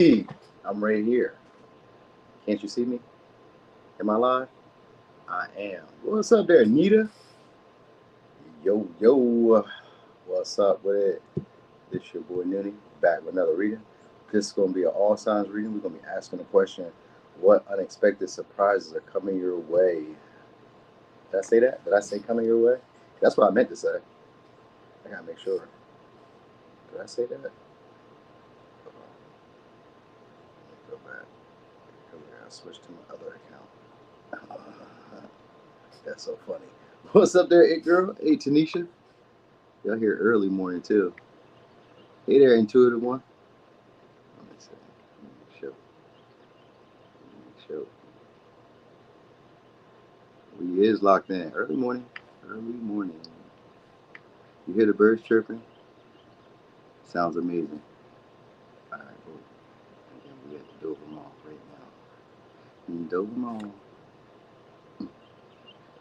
I'm right here. Can't you see me? Am I live? I am. What's up there, Anita? Yo, yo. What's up with it? This your boy Nuni, back with another reading. This is going to be an all signs reading. We're going to be asking the question, what unexpected surprises are coming your way? Did I say that? Did I say coming your way? That's what I meant to say. I got to make sure. Did I say that? Hold on. Let me go back. I switched to my other account. That's so funny. What's up there, it girl? Hey, Tanisha. Y'all here early morning, too. Hey there, intuitive one. Let me see. Show. Show. We is locked in. Early morning. Early morning. You hear the birds chirping? Sounds amazing. All right, cool. And we at the Dover Mall right now. Dover Mall.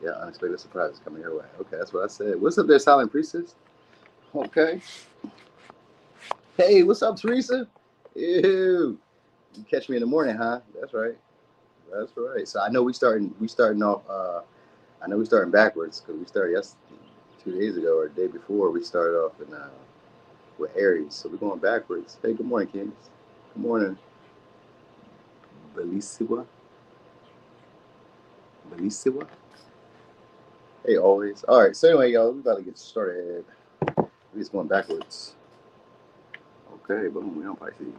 Yeah, unexpected surprises coming your way. Okay, that's what I said. What's up there, Silent Priestess? Okay. Hey, what's up, Teresa? Ew. You catch me in the morning, huh? That's right. That's right. So I know we starting off. I know we starting backwards because we started 2 days ago or the day before. We started off in with Aries, so we're going backwards. Hey, good morning, Kings. Good morning, Belisiwa. Belisiwa. Hey, always. All right. So anyway, y'all, we about to get started. We're just going backwards. Okay, boom. We on Pisces.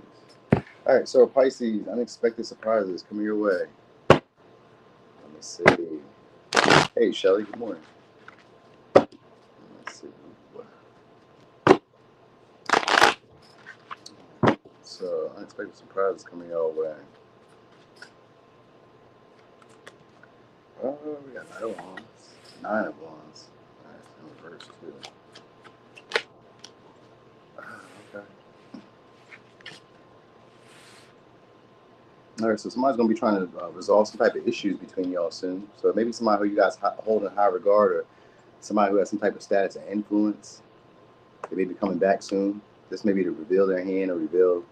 All right. So Pisces, unexpected surprises coming your way. Let me see. Hey, Shelly. Good morning. Let's see. So unexpected surprises coming your way. Oh, we got 9 of Wands. 9 of Wands. All right, in reverse too. Okay. All right, so somebody's gonna be trying to resolve some type of issues between y'all soon. So maybe somebody who you guys hold in high regard, or somebody who has some type of status and influence. They may be coming back soon. This may be to reveal their hand or reveal.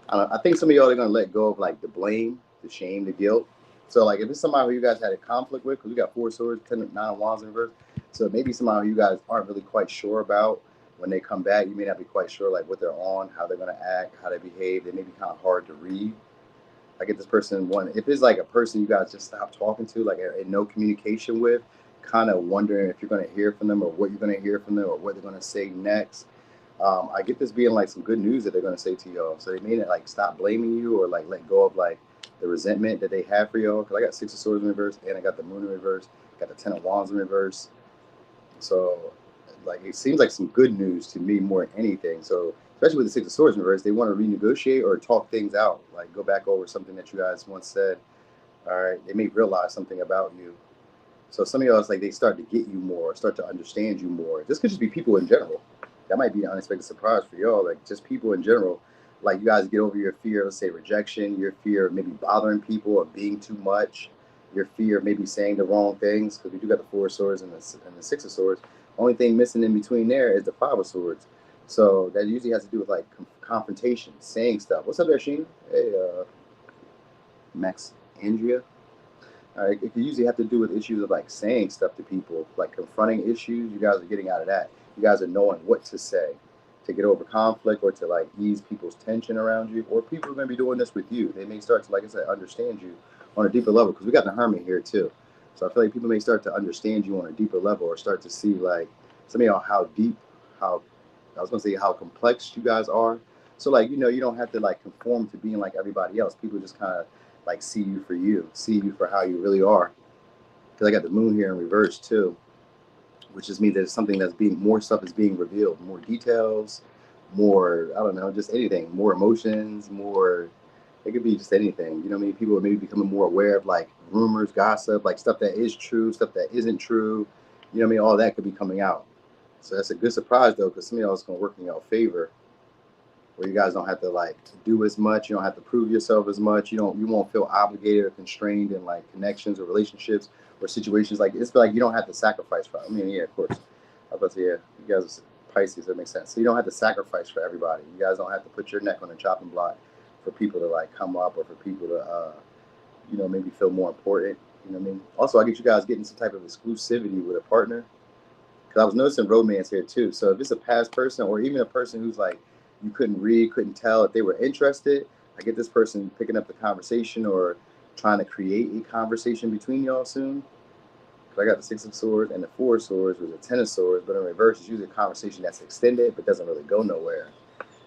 I think some of y'all are gonna let go of like the blame, the shame, the guilt. So like if it's somebody who you guys had a conflict with, because we got 4 swords, 9 of Wands in reverse. So maybe somebody who you guys aren't really quite sure about. When they come back, you may not be quite sure like what they're on, how they're gonna act, how they behave. They may be kind of hard to read. I get this person one. If it's like a person you guys just stop talking to, like in no communication with, kind of wondering if you're going to hear from them or what you're going to hear from them or what they're going to say next. I get this being like some good news that they're going to say to y'all. So they may not like stop blaming you or like let go of like the resentment that they have for y'all. Because I got 6 of Swords in reverse and I got the Moon in reverse, got the 10 of Wands in reverse. So like it seems like some good news to me more than anything. So especially with the 6 of Swords in reverse, they want to renegotiate or talk things out, like go back over something that you guys once said. All right, they may realize something about you. So some of y'all, it's like they start to get you more, start to understand you more. This could just be people in general. That might be an unexpected surprise for y'all, like just people in general. Like you guys get over your fear, let's say rejection, your fear of maybe bothering people or being too much, your fear of maybe saying the wrong things, because we do got the 4 of Swords and the 6 of Swords. Only thing missing in between there is the 5 of Swords. So that usually has to do with like confrontation, saying stuff. What's up there, Sheena? Hey, Max Andrea. All right, it can usually have to do with issues of like saying stuff to people, like confronting issues. You guys are getting out of that. You guys are knowing what to say to get over conflict or to like ease people's tension around you. Or people are going to be doing this with you. They may start to, like I said, understand you on a deeper level, because we got the Hermit here too. So I feel like people may start to understand you on a deeper level or start to see like some of y'all how deep, how I was going to say how complex you guys are. So like, you know, you don't have to like conform to being like everybody else. People just kind of like see you for you, see you for how you really are. Because I got the Moon here in reverse too, which just means there's something that's being, more stuff is being revealed, more details, more, I don't know, just anything, more emotions, more, it could be just anything. You know what I mean? People are maybe becoming more aware of like rumors, gossip, like stuff that is true, stuff that isn't true. You know what I mean? All that could be coming out. So that's a good surprise though, because some of y'all is going to work in your favor, where you guys don't have to like do as much. You don't have to prove yourself as much. You won't feel obligated or constrained in like connections or relationships or situations. Like it's like you don't have to sacrifice for. I mean, yeah, of course. I was about to say, yeah, you guys are Pisces. That makes sense. So you don't have to sacrifice for everybody. You guys don't have to put your neck on the chopping block for people to like come up, or for people to you know, maybe feel more important. You know what I mean? Also, I get you guys getting some type of exclusivity with a partner, because I was noticing romance here too. So if it's a past person, or even a person who's like you couldn't read, couldn't tell if they were interested, I get this person picking up the conversation or trying to create a conversation between y'all soon. I got the Six of Swords and the Four of Swords with the Ten of Swords, but in reverse, it's usually a conversation that's extended but doesn't really go nowhere.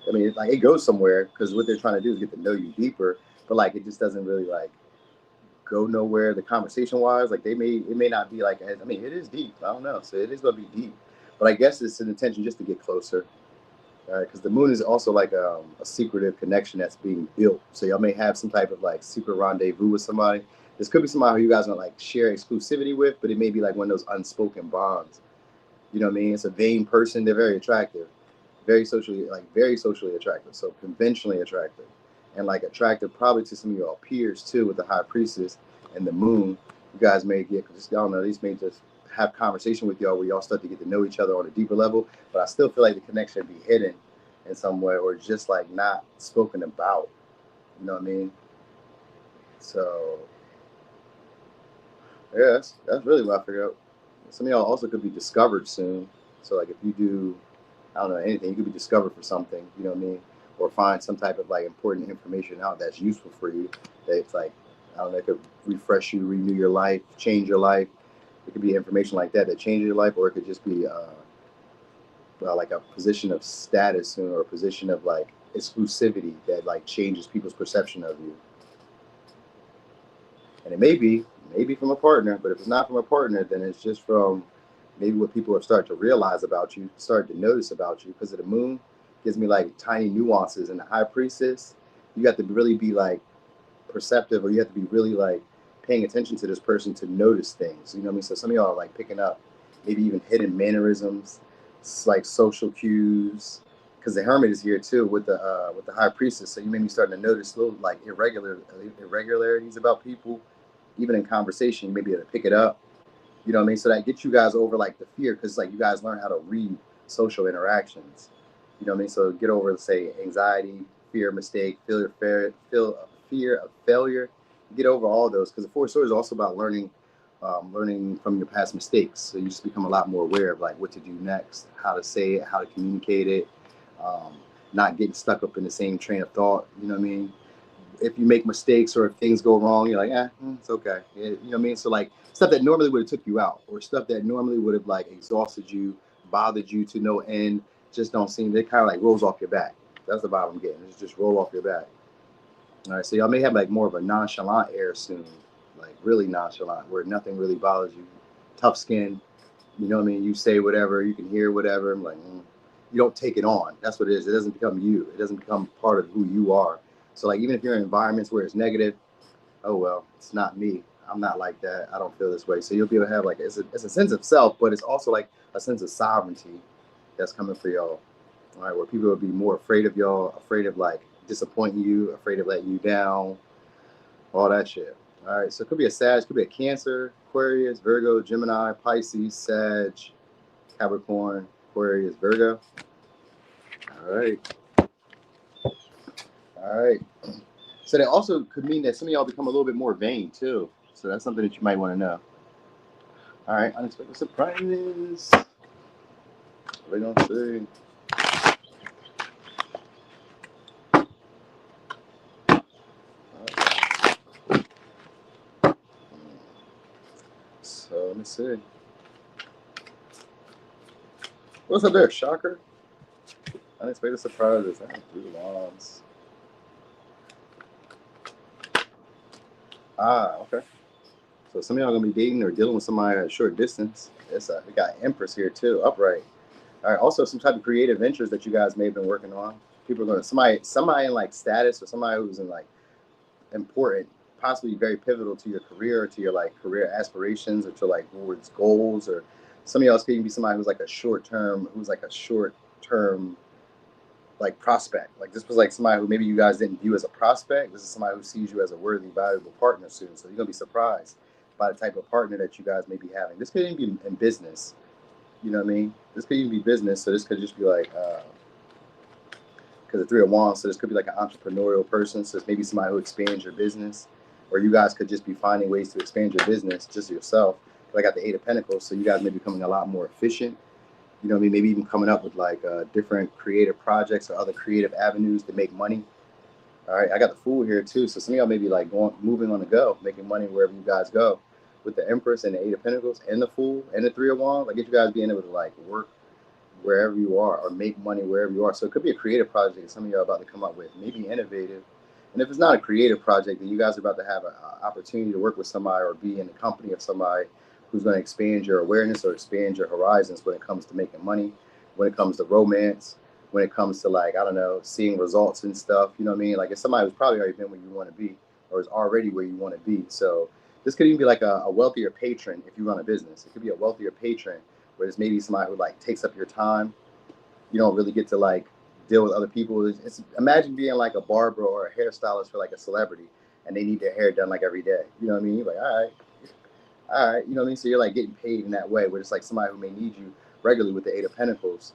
I mean, like it goes somewhere because what they're trying to do is get to know you deeper, but like it just doesn't really like go nowhere. The conversation wise, like it may not be like as, I mean, it is deep. I don't know, so it is gonna be deep, but I guess it's an intention just to get closer. All right, because the moon is also like a secretive connection that's being built. So y'all may have some type of like secret rendezvous with somebody. This could be somebody who you guys want to like share exclusivity with, but it may be like one of those unspoken bonds. You know what I mean? It's a vain person. They're very attractive, very socially attractive. So conventionally attractive, and like attractive probably to some of y'all peers too, with the High Priestess and the Moon. You guys may get, because y'all know these may just have conversation with y'all where y'all start to get to know each other on a deeper level. But I still feel like the connection be hidden in some way, or just like not spoken about. You know what I mean? So yeah, that's really what I figured out. Some of y'all also could be discovered soon. So like if you do, I don't know, anything, you could be discovered for something, you know what I mean? Or find some type of like important information out that's useful for you. That it's like, I don't know, it could refresh you, renew your life, change your life. It could be information like that that changes your life, or it could just be like a position of status soon, or a position of like exclusivity that like changes people's perception of you. And it may be from a partner, but if it's not from a partner, then it's just from maybe what people have started to realize about you, started to notice about you, because of the Moon gives me like tiny nuances. And the High Priestess, you have to really be like perceptive, or you have to be really like paying attention to this person to notice things. You know what I mean? So some of y'all are like picking up maybe even hidden mannerisms, like social cues, because the Hermit is here too with the High Priestess. So you may be starting to notice little like irregularities about people, even in conversation. You may be able to pick it up. You know what I mean? So that gets you guys over like the fear, because like you guys learn how to read social interactions. You know what I mean? So get over, say, anxiety, fear of mistake, fear of failure. Get over all those, because the Four of Swords is also about learning from your past mistakes. So you just become a lot more aware of like what to do next, how to say it, how to communicate it, not getting stuck up in the same train of thought. You know what I mean? If you make mistakes or if things go wrong, you're like, it's okay. You know what I mean? So like stuff that normally would have took you out, or stuff that normally would have like exhausted you, bothered you to no end, just don't seem, it kind of like rolls off your back. That's the vibe I'm getting. It's just roll off your back. All right, so y'all may have like more of a nonchalant air soon, like really nonchalant, where nothing really bothers you. Tough skin, you know what I mean? You say whatever, you can hear whatever. I'm like, you don't take it on. That's what it is. It doesn't become you. It doesn't become part of who you are. So like even if you're in environments where it's negative, oh well, it's not me. I'm not like that. I don't feel this way. So you'll be able to have like it's a sense of self, but it's also like a sense of sovereignty that's coming for y'all. All right, where people will be more afraid of y'all, afraid of like disappointing you, afraid of letting you down, all that shit. All right, so it could be a Sag, could be a Cancer, Aquarius, Virgo, Gemini, Pisces, Sag, Capricorn, Aquarius, Virgo. All right. All right. So that also could mean that some of y'all become a little bit more vain too. So that's something that you might want to know. All right, unexpected surprises. What are they gonna say? So let me see. What's up there? Shocker? Unexpected surprises. Three wands. Okay. So some of y'all gonna be dating or dealing with somebody at a short distance. We got Empress here too, upright. All right. Also, some type of creative ventures that you guys may have been working on. People are gonna somebody in like status, or somebody who's in like important, possibly very pivotal to your career, or to your like career aspirations, or to like towards goals. Or some of y'all can be somebody who's like a short term like prospect. Like this was like somebody who maybe you guys didn't view as a prospect. This is somebody who sees you as a worthy, valuable partner soon. So you're gonna be surprised by the type of partner that you guys may be having. This could even be in business. You know what I mean? This could even be business. So this could just be like because the Three of Wands, so this could be like an entrepreneurial person. So it's maybe somebody who expands your business, or you guys could just be finding ways to expand your business just yourself. I got the Eight of Pentacles, so you guys may be becoming a lot more efficient. You know what I mean? Maybe even coming up with like different creative projects or other creative avenues to make money. All right, I got the Fool here too. So some of y'all may be like moving on the go, making money wherever you guys go. With the Empress and the Eight of Pentacles and the Fool and the Three of Wands, like get you guys being able to like work wherever you are or make money wherever you are. So it could be a creative project that some of y'all are about to come up with, maybe innovative. And if it's not a creative project, then you guys are about to have an opportunity to work with somebody or be in the company of somebody who's going to expand your awareness or expand your horizons when it comes to making money, when it comes to romance, when it comes to like, I don't know, seeing results and stuff. You know what I mean? Like it's somebody who's probably already been where you want to be or is already where you want to be. So this could even be like a wealthier patron if you run a business. It could be a wealthier patron where it's maybe somebody who like takes up your time. You don't really get to like deal with other people. Imagine being like a barber or a hairstylist for like a celebrity and they need their hair done like every day. You know what I mean? You're like, all right, you know what I mean? So you're like getting paid in that way, where it's like somebody who may need you regularly with the Eight of Pentacles.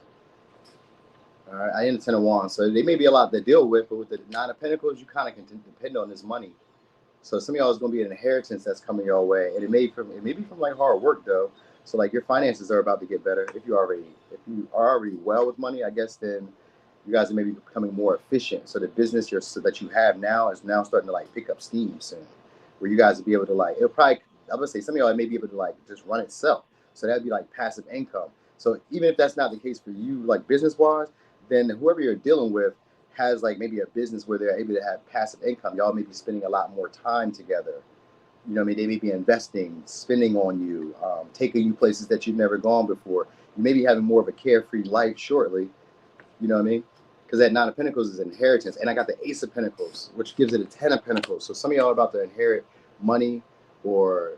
All right, I am the Ten of Wands, so they may be a lot to deal with, but with the Nine of Pentacles, you kind of can depend on this money. So some of y'all is going to be an inheritance that's coming your way, and it may be from like hard work though. So like your finances are about to get better. If you are already well with money, I guess then you guys are maybe becoming more efficient. So the business that you have now is now starting to like pick up steam soon, where you guys will be able to like, it'll probably, I'm gonna say some of y'all may be able to like just run itself. So that'd be like passive income. So even if that's not the case for you, like business wise, then whoever you're dealing with has like maybe a business where they're able to have passive income. Y'all may be spending a lot more time together. You know what I mean? They may be investing, spending on you, taking you places that you've never gone before. You may be having more of a carefree life shortly. You know what I mean? Because that Nine of Pentacles is inheritance. And I got the Ace of Pentacles, which gives it a Ten of Pentacles. So some of y'all are about to inherit money or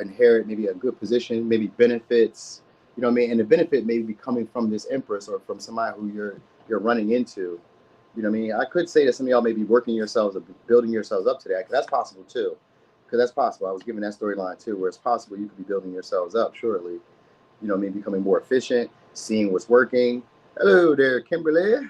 inherit maybe a good position, maybe benefits. You know what I mean? And the benefit may be coming from this Empress or from somebody who you're running into. You know what I mean? I could say that some of y'all may be working yourselves or building yourselves up to that. That's possible too. Because that's possible. I was given that storyline too, where it's possible you could be building yourselves up shortly. You know what I mean? Becoming more efficient, seeing what's working. Hello there, Kimberly.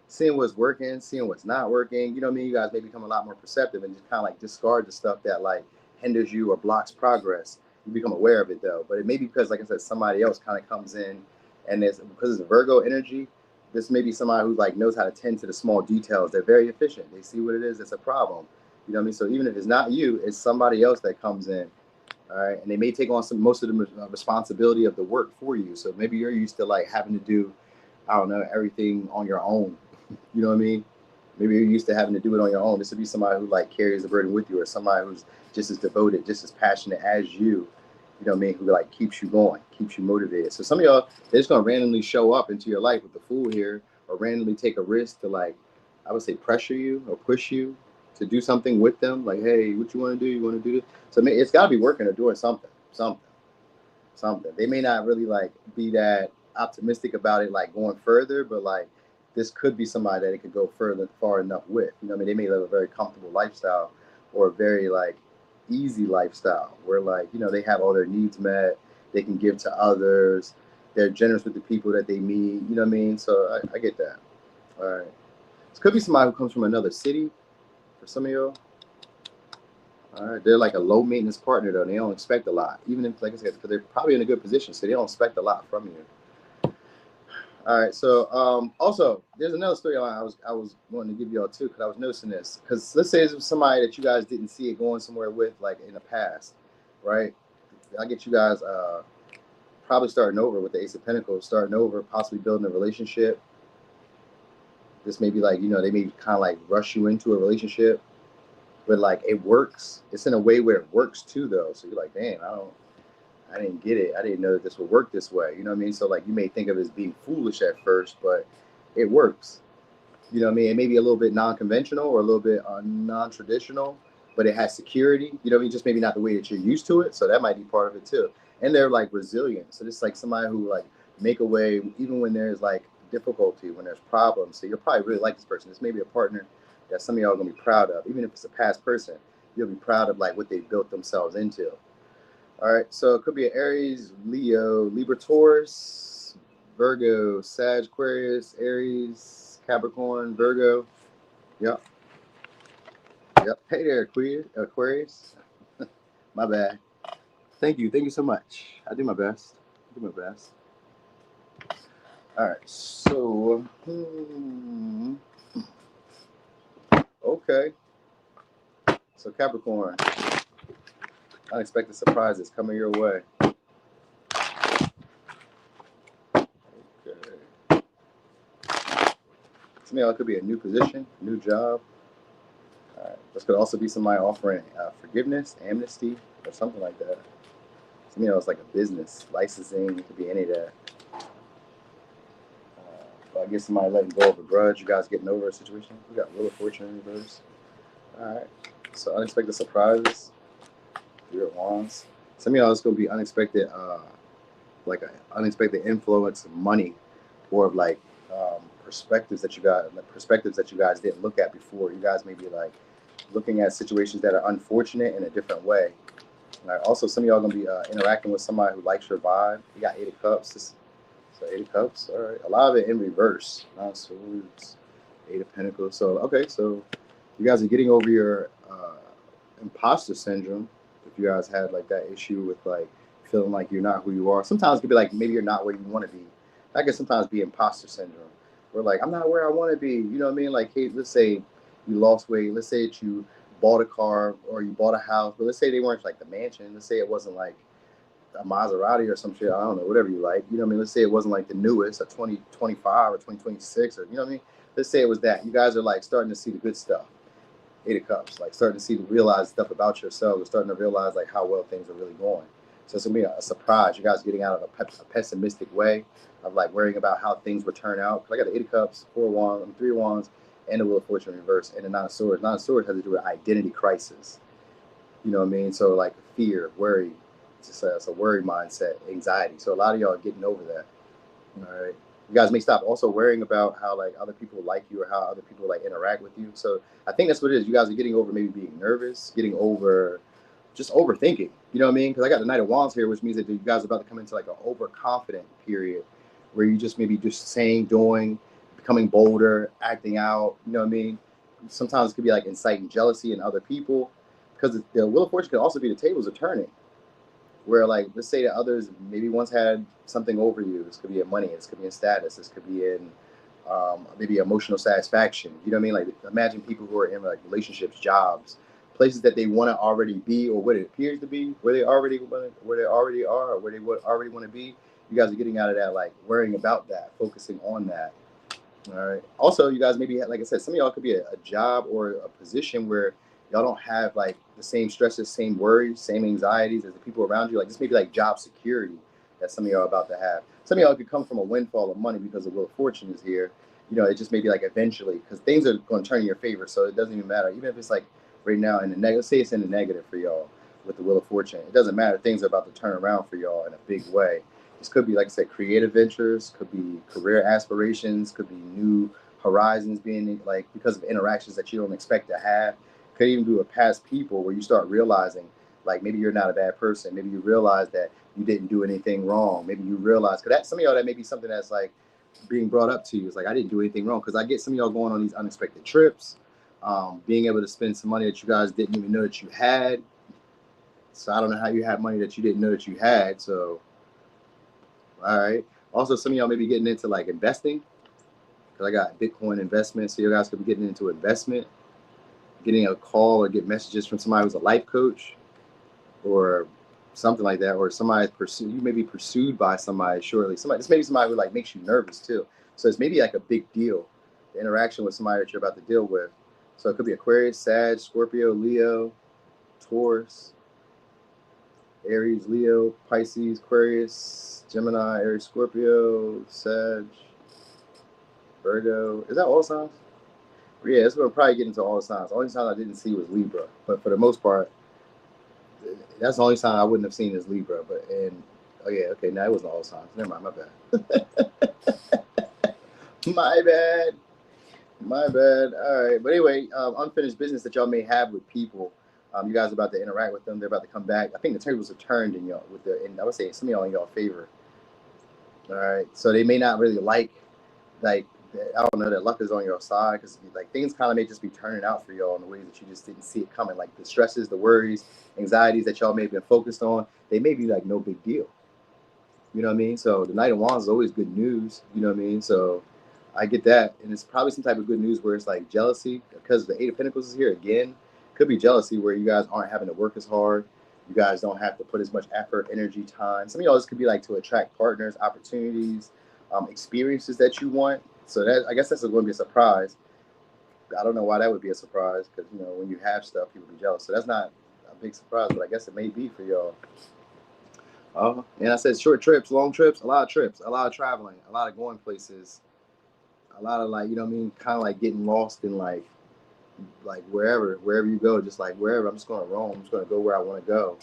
Seeing what's working, seeing what's not working. You know what I mean? You guys may become a lot more perceptive and just kind of like discard the stuff that like hinders you or blocks progress. You become aware of it though. But it may be because, like I said, somebody else kind of comes in and because it's Virgo energy, this may be somebody who like knows how to tend to the small details. They're very efficient. They see what it is. It's a problem. You know what I mean? So even if it's not you, it's somebody else that comes in. All right. And they may take on most of the responsibility of the work for you. So maybe you're used to like having to do, I don't know, everything on your own. You know what I mean? Maybe you're used to having to do it on your own. This would be somebody who like carries the burden with you, or somebody who's just as devoted, just as passionate as you. You know what I mean? Who like keeps you going, keeps you motivated. So some of y'all, they're just gonna randomly show up into your life with the Fool here, or randomly take a risk to like, I would say, pressure you or push you to do something with them. Like, hey, what you want to do? You want to do this? So it's got to be working or doing something. They may not really like be that optimistic about it, like going further, but like this could be somebody that it could go far enough with. You know what I mean? They may live a very comfortable lifestyle or a very like easy lifestyle where like, you know, they have all their needs met. They can give to others. They're generous with the people that they meet. You know what I mean? So I get that. All right. This could be somebody who comes from another city for some of y'all. All right. They're like a low maintenance partner though. They don't expect a lot. Even if, like I said, because they're probably in a good position, so they don't expect a lot from you. All right, so also there's another story I was wanting to give y'all too, because I was noticing this. Because let's say it's somebody that you guys didn't see it going somewhere with, like in the past, right? I get you guys probably starting over with the Ace of Pentacles, starting over, possibly building a relationship. This may be like, you know, they may kind of like rush you into a relationship, but like it works. It's in a way where it works too, though. So you're like, damn, I didn't get it. I didn't know that this would work this way. You know what I mean? So like you may think of it as being foolish at first, but it works. You know what I mean? It may be a little bit non-conventional or a little bit non-traditional, but it has security. You know what I mean? Just maybe not the way that you're used to it. So that might be part of it too. And they're like resilient. So it's like somebody who like make a way even when there's like difficulty, when there's problems. So you'll probably really like this person. This may be a partner that some of y'all are gonna be proud of. Even if it's a past person, you'll be proud of like what they built themselves into. All right, so it could be an Aries, Leo, Libra, Taurus, Virgo, Sag, Aquarius, Aries, Capricorn, Virgo. Yep. Yep. Hey there, Aquarius. My bad. Thank you so much. I do my best. All right. So, okay. So Capricorn, unexpected surprises coming your way. Okay. To me, it could be a new position, new job. All right. This could also be somebody offering forgiveness, amnesty, or something like that. To me, it's like a business, licensing. It could be any of that. I guess somebody letting go of a grudge. You guys getting over a situation. We got Wheel of Fortune in reverse. All right. So unexpected surprises. Three of Wands. Some of y'all is gonna be unexpected, like an unexpected influence of money, or of like perspectives that you guys didn't look at before. You guys may be like looking at situations that are unfortunate in a different way. All right. Also, some of y'all gonna be interacting with somebody who likes your vibe. You got 8 of Cups. So 8 of Cups. All right. A lot of it in reverse. 9 of Swords, 8 of Pentacles. So okay. So you guys are getting over your imposter syndrome. If you guys had like that issue with like feeling like you're not who you are, sometimes it could be like maybe you're not where you want to be. That can sometimes be imposter syndrome. Where like I'm not where I want to be. You know what I mean? Like, hey, let's say you lost weight. Let's say that you bought a car or you bought a house, but let's say they weren't like the mansion. Let's say it wasn't like a Maserati or some shit. I don't know, whatever you like. You know what I mean? Let's say it wasn't like the newest, a 2025 or 2026, or you know what I mean? Let's say it was that. You guys are like starting to see the good stuff. 8 of Cups, like starting to realize stuff about yourselves, starting to realize like how well things are really going. So it's gonna be a surprise. You guys getting out of a pessimistic way of like worrying about how things would turn out. I got the 8 of Cups, 4 of Wands, 3 of Wands, and the Wheel of Fortune in reverse, and the 9 of Swords. 9 of Swords has to do with identity crisis. You know what I mean? So like fear, worry, it's a worry mindset, anxiety. So a lot of y'all are getting over that. All right. You guys may stop also worrying about how like other people like you or how other people like interact with you. So I think that's what it is. You guys are getting over maybe being nervous, getting over just overthinking. You know what I mean? Because I got the Knight of Wands here, which means that you guys are about to come into like an overconfident period where you just maybe just saying, doing, becoming bolder, acting out. You know what I mean? Sometimes it could be like inciting jealousy in other people, because the Wheel of Fortune could also be the tables are turning. Where like let's say that others maybe once had something over you. This could be in money, this could be in status, this could be in maybe emotional satisfaction. You know what I mean? Like imagine people who are in like relationships, jobs, places that they want to already be, or what it appears to be, where they already are, or where they would already want to be. You guys are getting out of that, like worrying about that, focusing on that. All right. Also, you guys maybe, like I said, some of y'all could be a job or a position where y'all don't have like the same stresses, same worries, same anxieties as the people around you. Like this may be like job security that some of y'all are about to have. Some of y'all could come from a windfall of money because the Wheel of Fortune is here. You know, it just may be like eventually, because things are going to turn in your favor. So it doesn't even matter. Even if it's like right now in the negative, say it's in the negative for y'all with the Wheel of Fortune. It doesn't matter. Things are about to turn around for y'all in a big way. This could be, like I said, creative ventures, could be career aspirations, could be new horizons being like because of interactions that you don't expect to have. Could even be with past people where you start realizing like maybe you're not a bad person. Maybe you realize that you didn't do anything wrong. Maybe you realize, because that some of y'all that may be something that's like being brought up to you. It's like I didn't do anything wrong, because I get some of y'all going on these unexpected trips, being able to spend some money that you guys didn't even know that you had. So I don't know how you have money that you didn't know that you had. So all right. Also, some of y'all may be getting into like investing, because I got Bitcoin investment. So you guys could be getting into investment, getting a call or get messages from somebody who's a life coach or something like that. Or somebody you may be pursued by somebody shortly. This may be somebody who like makes you nervous too. So it's maybe like a big deal, the interaction with somebody that you're about to deal with. So it could be Aquarius, Sag, Scorpio, Leo, Taurus, Aries, Leo, Pisces, Aquarius, Gemini, Aries, Scorpio, Sag, Virgo. Is that all signs? Yeah, it's going to probably get into all the signs. The only sign I didn't see was Libra. But for the most part, that's the only sign I wouldn't have seen is Libra. Oh yeah, okay, now it wasn't all signs. Never mind, my bad. My bad. All right. But anyway, unfinished business that y'all may have with people. You guys are about to interact with them. They're about to come back. I think the tables are turned in y'all and I would say some of y'all in y'all favor. All right. So they may not really like I don't know, that luck is on your side, because like things kind of may just be turning out for y'all in the ways that you just didn't see it coming. Like the stresses, the worries, anxieties that y'all may have been focused on, they may be like no big deal. You know what I mean? So the Knight of Wands is always good news. You know what I mean? So I get that, and it's probably some type of good news where it's like jealousy, because the Eight of Pentacles is here again. Could be jealousy where you guys aren't having to work as hard. You guys don't have to put as much effort, energy, time. Some of y'all, this could be like to attract partners, opportunities, experiences that you want. So that, I guess that's going to be a surprise. I don't know why that would be a surprise, because you know when you have stuff, people be jealous. So that's not a big surprise, but I guess it may be for y'all. And I said short trips, long trips, a lot of traveling, a lot of going places, a lot of like, you know what I mean, kind of like getting lost in like wherever you go, just like wherever. I'm just going to roam. I'm just going to go where I want to go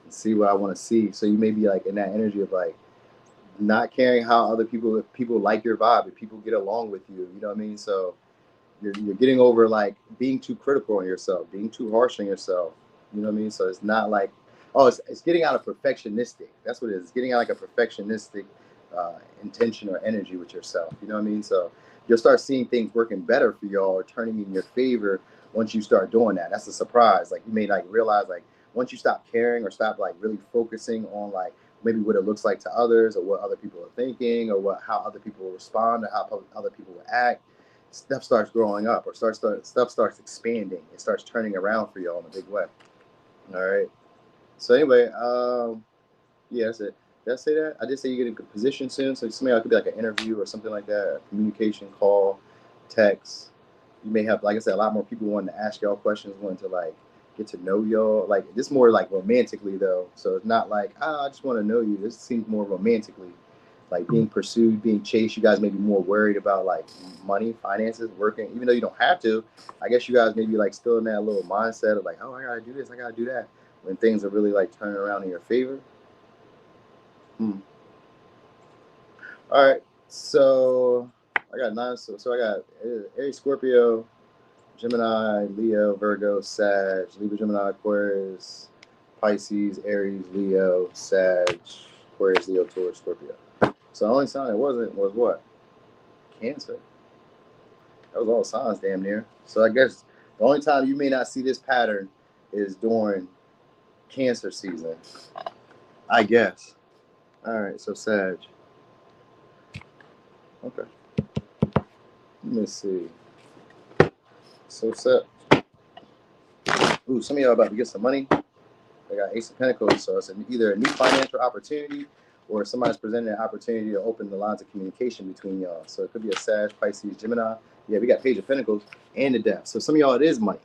and see what I want to see. So you may be like in that energy of like not caring how other people, if people like your vibe, if people get along with you, you know what I mean? So you're getting over like being too critical on yourself, being too harsh on yourself. You know what I mean? So it's not like, oh, it's getting out of perfectionistic. That's what it is. It's getting out like a perfectionistic intention or energy with yourself. You know what I mean? So you'll start seeing things working better for y'all or turning in your favor once you start doing that. That's a surprise. Like you may like realize like once you stop caring or stop like really focusing on like maybe what it looks like to others or what other people are thinking or how other people will respond or how other people will act, stuff starts growing up or stuff starts expanding. It starts turning around for y'all in a big way. All right. So anyway, yeah, that's it. Did I say that? I did say you get a good position soon. So somebody could be like an interview or something like that, a communication call, text. You may have, like I said, a lot more people wanting to ask y'all questions, wanting to like get to know y'all. Like this more like romantically though. So it's not like, I just want to know you. This seems more romantically, like being pursued, being chased. You guys may be more worried about like money, finances, working, even though you don't have to. I guess you guys may be like still in that little mindset of like, oh, I gotta do this, I gotta do that, when things are really like turning around in your favor. All right, so I got 9. So I got Aries, Scorpio, Gemini, Leo, Virgo, Sag, Libra, Gemini, Aquarius, Pisces, Aries, Leo, Sag, Aquarius, Leo, Taurus, Scorpio. So the only sign it wasn't was what? Cancer. That was all signs damn near. So I guess the only time you may not see this pattern is during Cancer season, I guess. All right, so Sag. Okay. Let me see. So Sag. Ooh, some of y'all about to get some money. They got Ace of Pentacles, so it's either a new financial opportunity or somebody's presenting an opportunity to open the lines of communication between y'all. So it could be a Sag, Pisces, Gemini. Yeah, we got Page of Pentacles and the Death. So some of y'all, it is money.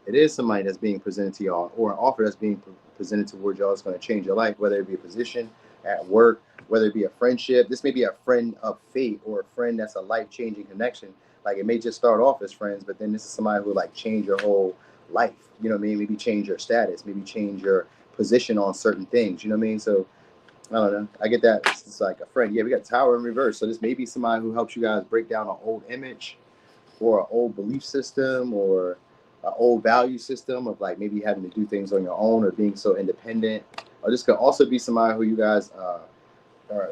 It is some money that's being presented to y'all, or an offer that's being presented towards y'all that's going to change your life, whether it be a position at work, whether it be a friendship. This may be a friend of fate or a friend that's a life-changing connection. Like it may just start off as friends, but then this is somebody who will like change your whole life. You know what I mean? Maybe change your status, maybe change your position on certain things. You know what I mean? So I don't know. I get that. It's like a friend. Yeah, we got Tower in reverse. So this may be somebody who helps you guys break down an old image or an old belief system or an old value system of like maybe having to do things on your own or being so independent. Or this could also be somebody who you guys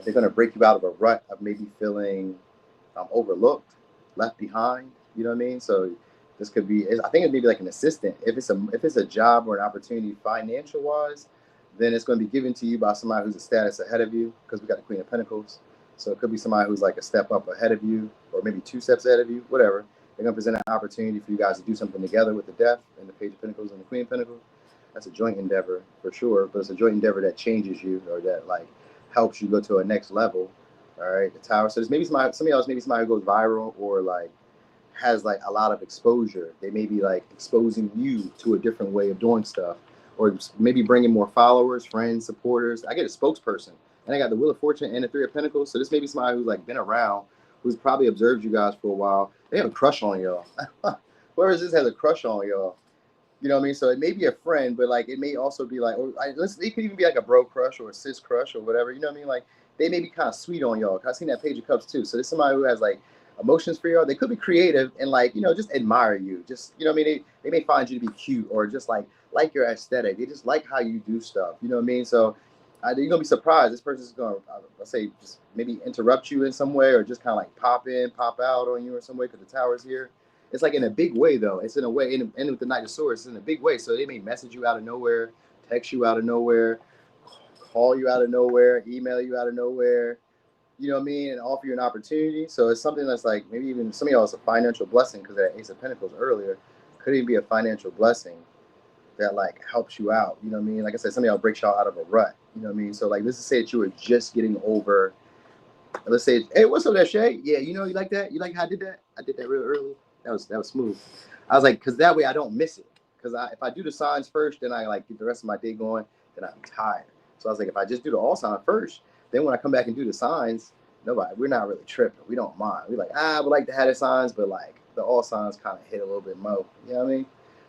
they're going to break you out of a rut of maybe feeling overlooked, left behind. You know what I mean? So this could be, I think it may be like an assistant. If it's a job or an opportunity financial wise, then it's going to be given to you by somebody who's a status ahead of you, because we got the Queen of Pentacles. So it could be somebody who's like a step up ahead of you, or maybe 2 steps ahead of you, whatever. They're going to present an opportunity for you guys to do something together with the Death and the Page of Pentacles and the Queen of Pentacles. That's a joint endeavor for sure, but it's a joint endeavor that changes you or that like helps you go to a next level. All right, the Tower. So there's maybe some of y'all, maybe somebody who goes viral or like has like a lot of exposure. They may be like exposing you to a different way of doing stuff, or maybe bringing more followers, friends, supporters. I get a spokesperson, and I got the Wheel of Fortune and the 3 of Pentacles. So this may be somebody who's like been around, who's probably observed you guys for a while. They have a crush on y'all. Whoever this has a crush on y'all. You know what I mean? So it may be a friend, but like it may also be like, or it could even be like a bro crush or a sis crush or whatever. You know what I mean? Like they may be kind of sweet on y'all. I've seen that Page of Cups too. So there's somebody who has like emotions for y'all. They could be creative and like, you know, just admire you. Just, you know what I mean? They may find you to be cute or just like your aesthetic. They just like how you do stuff. You know what I mean? So You're gonna be surprised. This person's gonna, I'll say, just maybe interrupt you in some way, or just kind of like pop in, pop out on you in some way, because the tower's here. It's like in a big way though. It's in a way, and with the Knight of Swords, it's in a big way. So they may message you out of nowhere, text you out of nowhere, call you out of nowhere, email you out of nowhere. You know what I mean, and offer you an opportunity. So it's something that's like maybe even some of y'all it's a financial blessing, because that Ace of Pentacles earlier could even be a financial blessing that like helps you out. You know what I mean? Like I said, some of y'all breaks y'all out of a rut. You know what I mean? So like, let's just say that you were just getting over. Let's say, hey, what's up, that Shay? Yeah, you know, you like that? You like how I did that? I did that real early. That was smooth. I was like, because that way I don't miss it. Because if I do the signs first, then I like get the rest of my day going. Then I'm tired. So I was like, if I just do the all sign first, then when I come back and do the signs, we're not really tripping. We don't mind. We like, I would like to have the signs, but like the all signs kind of hit a little bit more. You know what I mean?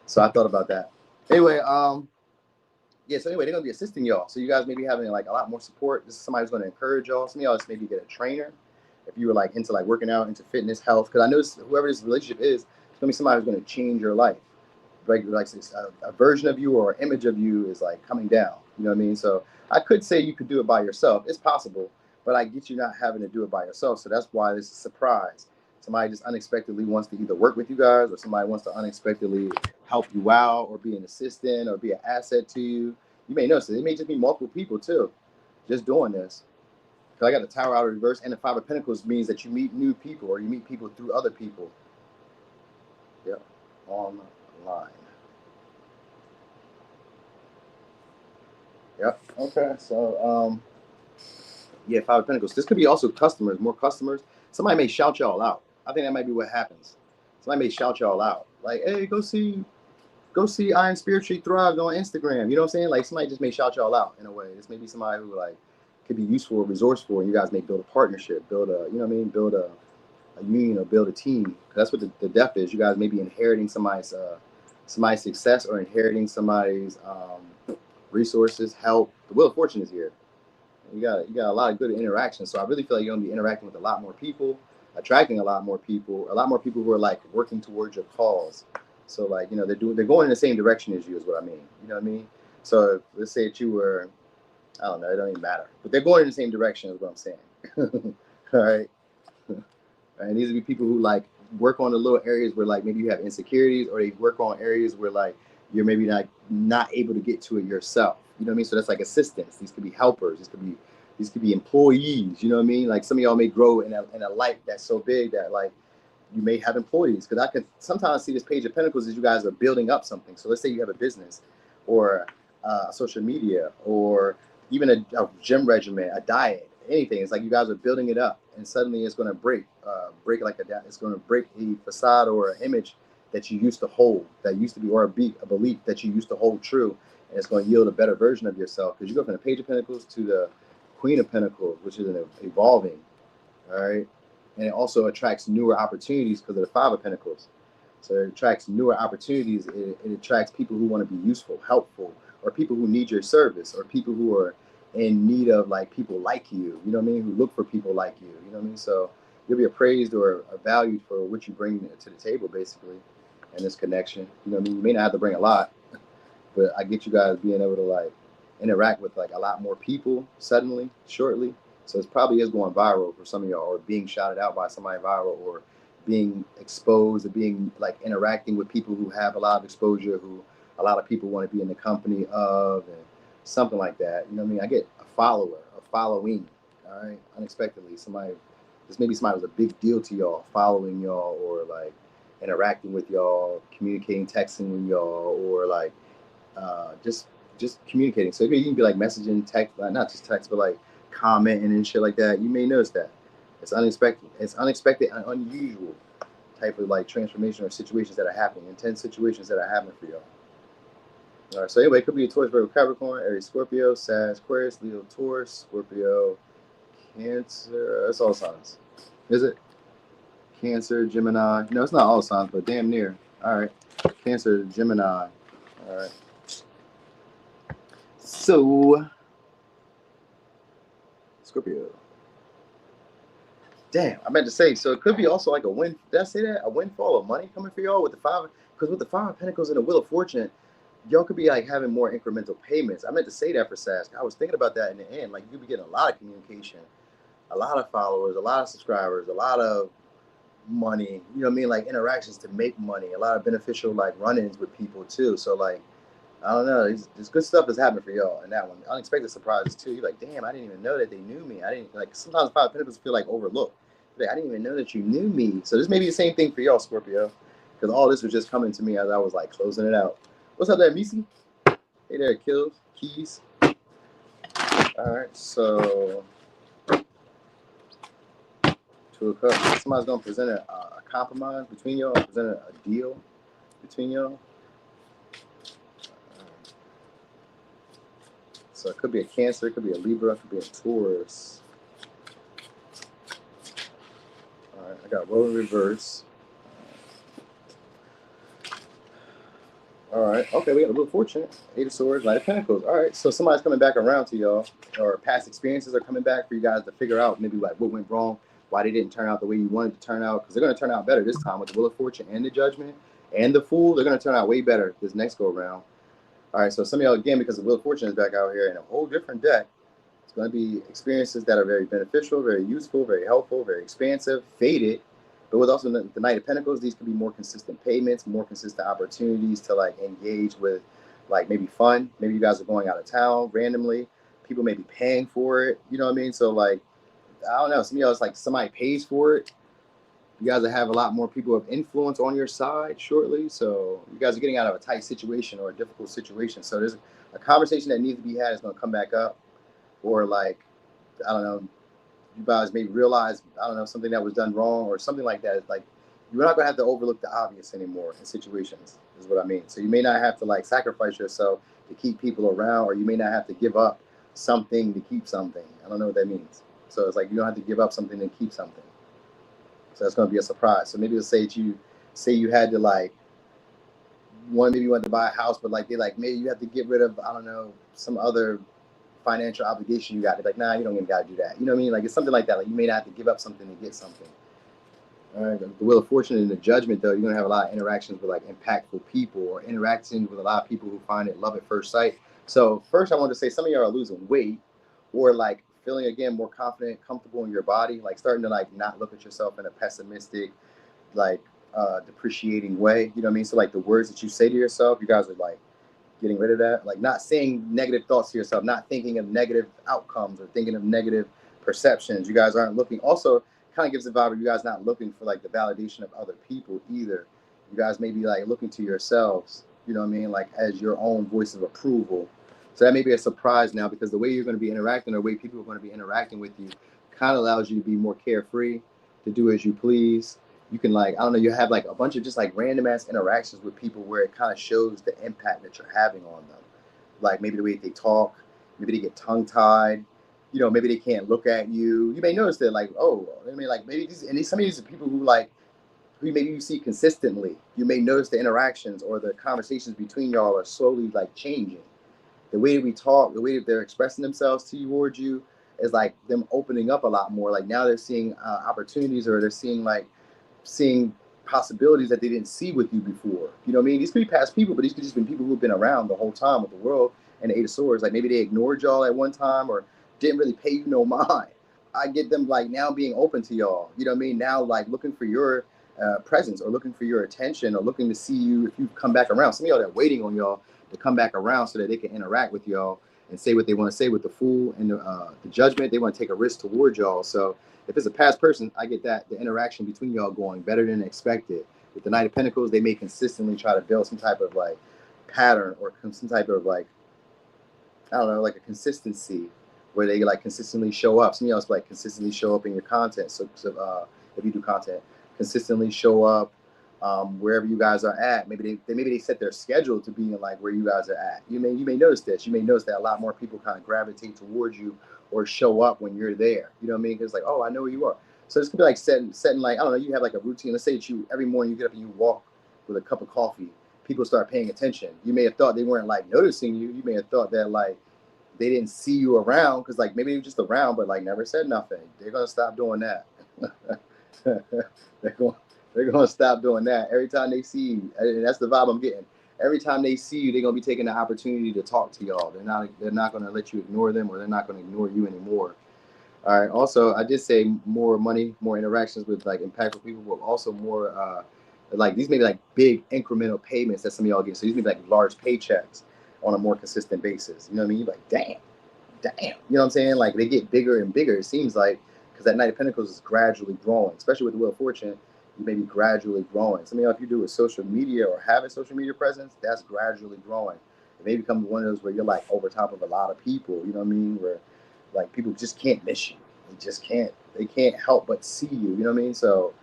So I thought about that. Anyway, yeah, so anyway, they're gonna be assisting y'all. So you guys may be having like a lot more support. This is somebody who's gonna encourage y'all. Some of y'all just maybe get a trainer if you were like into like working out, into fitness, health. Because I know whoever this relationship is, it's gonna be somebody who's gonna change your life. Like a version of you or an image of you is like coming down. You know what I mean? So I could say you could do it by yourself. It's possible, but I get you not having to do it by yourself. So that's why this is a surprise. Somebody just unexpectedly wants to either work with you guys, or somebody wants to unexpectedly help you out, or be an assistant, or be an asset to you. You may notice it may just be multiple people too, just doing this. Because I got the Tower out of reverse, and the Five of Pentacles means that you meet new people, or you meet people through other people. Yep, online. Yep. Okay. So, yeah, Five of Pentacles. This could be also customers, more customers. Somebody may shout y'all out. I think that might be what happens. Somebody may shout y'all out, like, "Hey, go see I Am Spiritually Thrived on Instagram." You know what I'm saying? Like somebody just may shout y'all out in a way. This may be somebody who like could be useful or resourceful, and you guys may build a partnership, build a, you know what I mean, build a union or build a team. That's what the death is. You guys may be inheriting somebody's success, or inheriting somebody's resources, help. The Wheel of Fortune is here. You got a lot of good interactions. So I really feel like you're gonna be interacting with a lot more people, attracting a lot more people who are like working towards your cause. So like, you know, they're going in the same direction as you is what I mean. You know what I mean? So let's say that you were, I don't know, it don't even matter. But they're going in the same direction is what I'm saying. All right. And these would be people who like work on the little areas where like maybe you have insecurities, or they work on areas where like you're maybe not able to get to it yourself. You know what I mean? So that's like assistants. These could be helpers. These could be employees. You know what I mean? Like some of y'all may grow in a light that's so big that like you may have employees. Because I can sometimes see this Page of Pentacles as you guys are building up something. So let's say you have a business, or social media, or even a gym regimen, a diet, anything. It's like you guys are building it up, and suddenly it's going to break it's going to break a facade or an image that you used to hold, that used to be, or a belief that you used to hold true, and it's going to yield a better version of yourself. Because you go from the Page of Pentacles to the Queen of Pentacles, which is an evolving, all right, and it also attracts newer opportunities because of the Five of Pentacles. So it attracts newer opportunities. It attracts people who want to be useful, helpful, or people who need your service, or people who are in need of like people like you. You know what I mean? Who look for people like you. You know what I mean? So you'll be appraised or valued for what you bring to the table, basically, in this connection. You know what I mean? You may not have to bring a lot, but I get you guys being able to like interact with like a lot more people suddenly, shortly. So it probably is going viral for some of y'all, or being shouted out by somebody viral, or being exposed, or being like interacting with people who have a lot of exposure, who a lot of people want to be in the company of, and something like that. You know what I mean? I get a follower, a following, all right, unexpectedly. This maybe somebody was a big deal to y'all, following y'all, or like interacting with y'all, communicating, texting with y'all, or like just communicating. So you can be like messaging, text, not just text, but like commenting and shit like that. You may notice that it's unexpected. It's unexpected and unusual type of like transformation or situations that are happening, intense situations that are happening for y'all. All right. So anyway, it could be a Taurus, Virgo, Capricorn, Aries, Scorpio, Sag, Aquarius, Leo, Taurus, Scorpio, Cancer. That's all signs. Is it? Cancer, Gemini. No, it's not all signs, but damn near. All right. Cancer, Gemini. All right. So, Scorpio. Damn, I meant to say, so it could be also like a win. Did I say that? A windfall of money coming for y'all with the five? Because with the Five of Pentacles and the Wheel of Fortune, y'all could be like having more incremental payments. I meant to say that for Sag. I was thinking about that in the end. Like you could be getting a lot of communication, a lot of followers, a lot of subscribers, a lot of money, you know what I mean? Like interactions to make money, a lot of beneficial like run-ins with people too. So like, I don't know, this good stuff is happening for y'all in that one. Unexpected surprises too. You're like, damn, I didn't even know that they knew me. I didn't like sometimes Five of Pentacles feel like overlooked. Like, I didn't even know that you knew me. So this may be the same thing for y'all, Scorpio. Because all this was just coming to me as I was like closing it out. What's up there, Misi? Hey there, Kills, Keys. Alright, so Two of Cups. Somebody's gonna present a compromise between y'all, present a deal between y'all. So it could be a Cancer, it could be a Libra, it could be a Taurus. All right, I got roll in reverse. All right, okay, we got a little fortunate. Eight of Swords, Knight of Pentacles. All right, so somebody's coming back around to y'all, or past experiences are coming back for you guys to figure out maybe like what went wrong, why they didn't turn out the way you wanted to turn out, because they're going to turn out better this time with the Wheel of Fortune and the Judgment and the Fool. They're going to turn out way better this next go around. All right, so some of y'all, again, because the Wheel of Fortune is back out here in a whole different deck, it's going to be experiences that are very beneficial, very useful, very helpful, very expansive, faded. But with also the Knight of Pentacles, these could be more consistent payments, more consistent opportunities to like engage with like maybe fun. Maybe you guys are going out of town randomly. People may be paying for it. You know what I mean? So like, I don't know. Some of y'all, it's like somebody pays for it. You guys will have a lot more people of influence on your side shortly. So you guys are getting out of a tight situation or a difficult situation. So there's a conversation that needs to be had is going to come back up. Or like, I don't know, you guys may realize, I don't know, something that was done wrong or something like that. It's like, you're not going to have to overlook the obvious anymore in situations, is what I mean. So you may not have to like sacrifice yourself to keep people around, or you may not have to give up something to keep something. I don't know what that means. So it's like, you don't have to give up something to keep something. So that's going to be a surprise. So maybe let's say you had to like, maybe you wanted to buy a house, but like they like, maybe you have to get rid of, I don't know, some other financial obligation you got. They're like, nah, you don't even got to do that. You know what I mean? Like it's something like that. Like you may not have to give up something to get something. All right. The Wheel of Fortune and the Judgment, though, you're going to have a lot of interactions with like impactful people, or interactions with a lot of people who find it love at first sight. So first I want to say some of y'all are losing weight, or like feeling again more confident, comfortable in your body, like starting to like not look at yourself in a pessimistic, like depreciating way. You know what I mean? So like the words that you say to yourself, you guys are like getting rid of that, like not saying negative thoughts to yourself, not thinking of negative outcomes or thinking of negative perceptions. You guys aren't looking. Also, kind of gives the vibe of you guys not looking for like the validation of other people either. You guys may be like looking to yourselves, you know what I mean, like as your own voice of approval. So that may be a surprise now, because the way you're going to be interacting, or the way people are going to be interacting with you, kind of allows you to be more carefree, to do as you please. You can like, I don't know, you have like a bunch of just like random ass interactions with people where it kind of shows the impact that you're having on them. Like maybe the way they talk, maybe they get tongue tied, you know, maybe they can't look at you. You may notice that like, oh, I mean, like maybe some of these are people who like, who maybe you see consistently. You may notice the interactions or the conversations between y'all are slowly like changing. The way we talk, the way that they're expressing themselves towards you is like them opening up a lot more. Like now they're seeing opportunities, or they're seeing possibilities that they didn't see with you before. You know what I mean? These could be past people, but these could just be people who've been around the whole time with the world and the Eight of Swords. Like maybe they ignored y'all at one time, or didn't really pay you no mind. I get them like now being open to y'all. You know what I mean? Now like looking for your presence, or looking for your attention, or looking to see you if you come back around. Some of y'all that are waiting on y'all to come back around so that they can interact with y'all and say what they want to say. With the Fool and the Judgment, they want to take a risk towards y'all. So if it's a past person, I get that the interaction between y'all going better than expected. With the Knight of Pentacles, they may consistently try to build some type of like pattern, or some type of like, I don't know, like a consistency where they like consistently show up. Some of y'all like consistently show up in your content. So if you do content, consistently show up wherever you guys are at. Maybe they set their schedule to be in like where you guys are at. You may notice this. You may notice that a lot more people kind of gravitate towards you or show up when you're there. You know what I mean? Because like, oh, I know where you are. So this could be like setting like, I don't know, you have like a routine. Let's say that you every morning you get up and you walk with a cup of coffee. People start paying attention. You may have thought they weren't like noticing you. You may have thought that like they didn't see you around, because like maybe they were just around but like never said nothing. They're gonna stop doing that. they're going to stop doing that every time they see you. And that's the vibe I'm getting. every time they see you, they're gonna be taking the opportunity to talk to y'all. They're not gonna let you ignore them, or they're not gonna ignore you anymore. All right. Also, I did say more money, more interactions with like impactful people, but also more like these may be like big incremental payments that some of y'all get. So these may be like large paychecks on a more consistent basis. You know what I mean? You're like, damn. You know what I'm saying? Like they get bigger and bigger. It seems like because that Knight of Pentacles is gradually growing, especially with the Wheel of Fortune. You may be gradually growing. Some of y'all, if you do with social media or have a social media presence, that's gradually growing. It may become one of those where you're like over top of a lot of people. You know what I mean? Where like people just can't miss you. They just can't. They can't help but see you. You know what I mean? So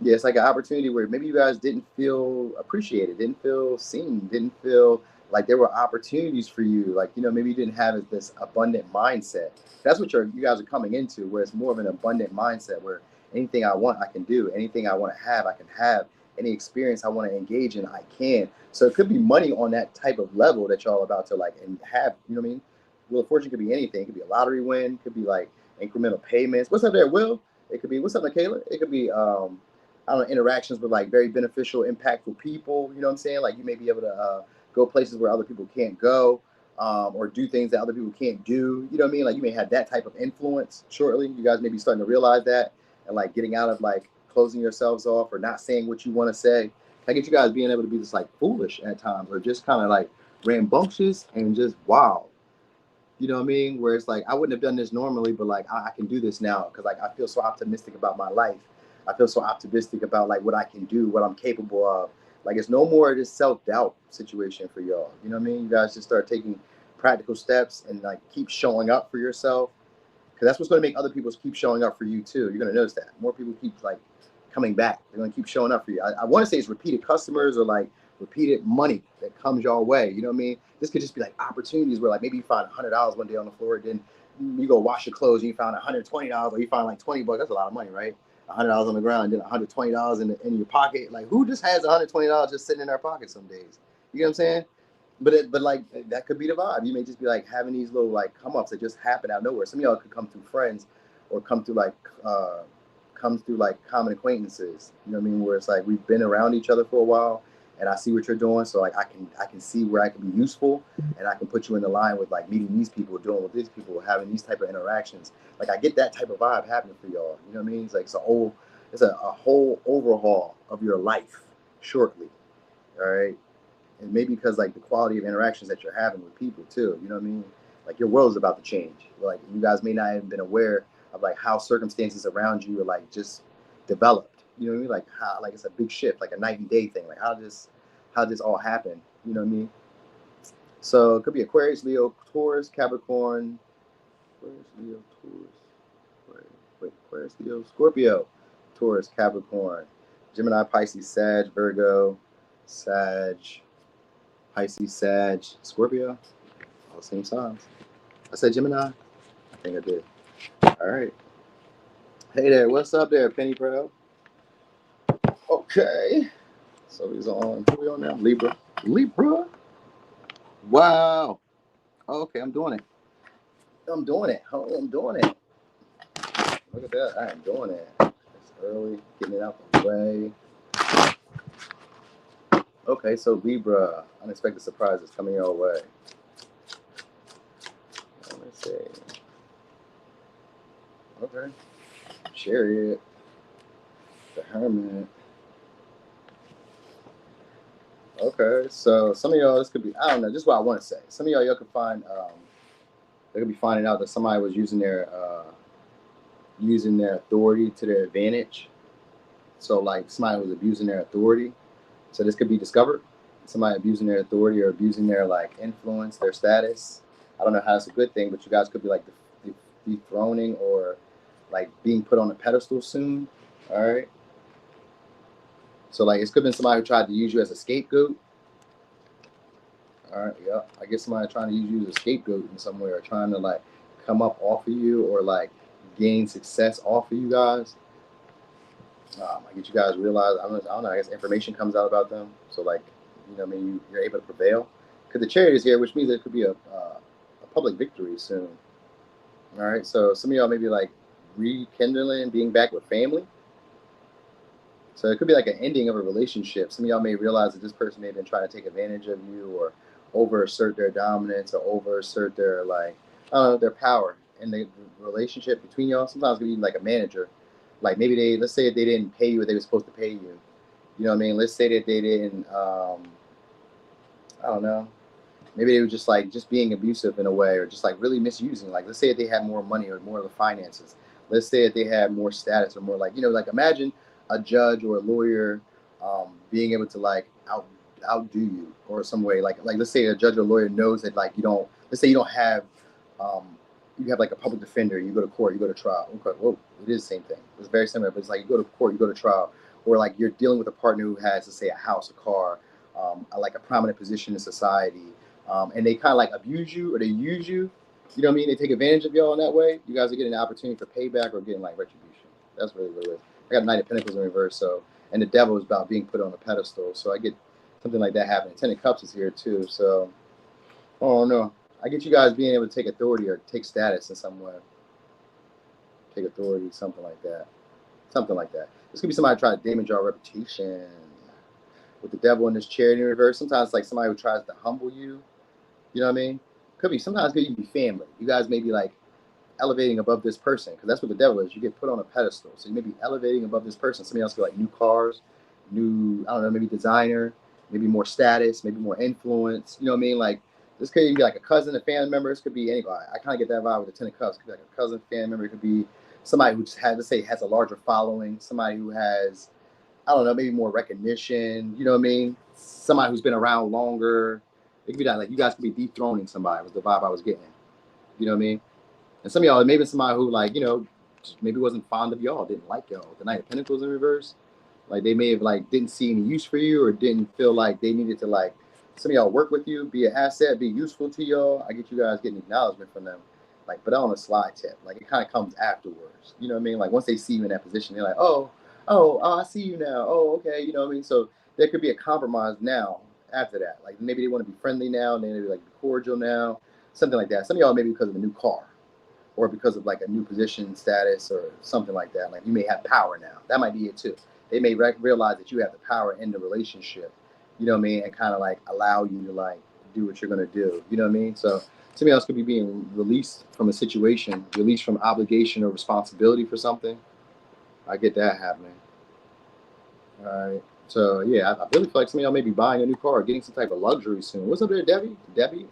yeah, it's like an opportunity where maybe you guys didn't feel appreciated, didn't feel seen, didn't feel like there were opportunities for you. Like, you know, maybe you didn't have this abundant mindset. That's what you guys are coming into, where it's more of an abundant mindset where anything I want, I can do. Anything I want to have, I can have. Any experience I want to engage in, I can. So it could be money on that type of level that y'all about to like and have, you know what I mean? Wheel of Fortune could be anything. It could be a lottery win, could be like incremental payments. What's up there, Will? It could be, what's up, Michaela? It could be I don't know, interactions with like very beneficial, impactful people. You know what I'm saying? Like you may be able to go places where other people can't go, or do things that other people can't do. You know what I mean? Like you may have that type of influence shortly. You guys may be starting to realize that and like getting out of like closing yourselves off or not saying what you want to say. I get you guys being able to be just like foolish at times or just kind of like rambunctious and just wow. You know what I mean? Where it's like, I wouldn't have done this normally, but like, I can do this now because like, I feel so optimistic about my life. I feel so optimistic about like what I can do, what I'm capable of. Like, it's no more this self-doubt situation for y'all. You know what I mean? You guys just start taking practical steps and like keep showing up for yourself. Because that's what's going to make other people keep showing up for you too. You're going to notice that more people keep like coming back. They're going to keep showing up for you. I want to say it's repeated customers or like repeated money that comes your way. You know what I mean? This could just be like opportunities where like maybe you find $100 one day on the floor, then you go wash your clothes and you found $120, or you find like $20. That's a lot of money, right? $100 on the ground, then $120 in your pocket. Like who just has $120 just sitting in their pocket some days? You know what I'm saying? But like that could be the vibe. You may just be like having these little like come ups that just happen out of nowhere. Some of y'all could come through friends, or come through like common acquaintances. You know what I mean? Where it's like we've been around each other for a while, and I see what you're doing, so like I can see where I can be useful, and I can put you in the line with like meeting these people, doing with these people, having these type of interactions. Like I get that type of vibe happening for y'all. You know what I mean? It's like it's a whole overhaul of your life shortly. All right. And maybe because like the quality of interactions that you're having with people too, you know what I mean? Like your world is about to change. Like you guys may not have been aware of like how circumstances around you are like just developed. You know what I mean? Like how like it's a big shift, like a night and day thing. Like how this all happen? You know what I mean? So it could be Aquarius, Leo, Taurus, Capricorn, Aquarius, Leo, Taurus, Aquarius, Leo, Scorpio, Taurus, Capricorn, Gemini, Pisces, Sag, Virgo, Sag, Pisces, Sag, Scorpio, all the same signs. I said Gemini? I think I did. All right. Hey there, what's up there, Penny Pro? Okay. So he's on, who are we on now? Libra. Libra? Wow. Okay, I'm doing it. I'm doing it. Look at that. I am doing it. It's early, getting it out the way. Okay, so Libra, unexpected surprises coming your way. Let me see. Okay. Chariot. The Hermit. Okay, so some of y'all, this could be, I don't know, just what I want to say. Some of y'all could find, they could be finding out that somebody was using their authority to their advantage. So like somebody was abusing their authority. So this could be discovered. Somebody abusing their authority or abusing their like influence, their status. I don't know how it's a good thing, but you guys could be like dethroning or like being put on a pedestal soon. All right. So like it could have been somebody who tried to use you as a scapegoat. All right, yeah. I guess somebody trying to use you as a scapegoat in some way, or trying to like come up off of you, or like gain success off of you guys. I get you guys realize, I don't know, I guess information comes out about them. So like, you know, I mean, you're able to prevail. Because the Chariot is here, which means it could be a public victory soon. All right, so some of y'all may be like rekindling, being back with family. So it could be like an ending of a relationship. Some of y'all may realize that this person may have been trying to take advantage of you, or overassert their dominance, or overassert their, like, I don't know, their power in the relationship between y'all. Sometimes it could be like a manager. Like maybe they, let's say that they didn't pay you what they were supposed to pay you. You know what I mean? Let's say that they didn't, I don't know. Maybe they were just like just being abusive in a way, or just like really misusing. Like let's say that they had more money or more of the finances. Let's say that they had more status or more, like, like imagine a judge or a lawyer being able to like outdo you or some way. Like let's say a judge or lawyer knows that like you don't. Let's say you don't have you have like a public defender. You go to court. You go to trial. Okay, whoa, it is the same thing. It's very similar, but it's like you go to court. You go to trial, or like you're dealing with a partner who has, let's say, a house, a car, like a prominent position in society. And they kind of like abuse you or they use you. You know what I mean? They take advantage of y'all in that way. You guys are getting an opportunity for payback or getting like retribution. That's really what it is. I got Knight of Pentacles in reverse, so, and the Devil is about being put on a pedestal. So I get something like that happening. Ten of Cups is here too. So, oh no, I get you guys being able to take authority or take status in some way. Take authority, something like that. Something like that. This could be somebody trying to damage your reputation. With the Devil in this Chariot in reverse, sometimes it's like somebody who tries to humble you. You know what I mean? Could be, sometimes could even be family. You guys may be like elevating above this person, because that's what the Devil is. You get put on a pedestal. So you may be elevating above this person. Somebody else could like new cars, new, I don't know, maybe designer, maybe more status, maybe more influence. You know what I mean? Like this could be like a cousin, a family member. This could be anybody. I kind of get that vibe with the Ten of Cups. It could be like a cousin, family member. It could be somebody who just had, let's say, has a larger following. Somebody who has, I don't know, maybe more recognition. You know what I mean? Somebody who's been around longer. It could be that, like, you guys could be dethroning somebody, was the vibe I was getting. You know what I mean? And some of y'all, maybe somebody who, like, maybe wasn't fond of y'all, didn't like y'all. The Knight of Pentacles in reverse. Like, they may have, like, didn't see any use for you, or didn't feel like they needed to, like, some of y'all work with you, be an asset, be useful to y'all. I get you guys getting acknowledgement from them. Like, but on a slide tip. Like, it kind of comes afterwards. You know what I mean? Like, once they see you in that position, they're like, oh, I see you now. Oh, okay. You know what I mean? So there could be a compromise now after that. Like maybe they want to be friendly now, and then maybe like be cordial now, something like that. Some of y'all maybe because of a new car, or because of like a new position status or something like that. Like you may have power now. That might be it too. They may realize that you have the power in the relationship, you know what I mean, and kind of like allow you to like do what you're going to do. You know what I mean? So somebody else could be being released from a situation, released from obligation or responsibility for something. I get that happening. All right. So yeah, I really feel like some of y'all may be buying a new car or getting some type of luxury soon. What's up there, Debbie? Debbie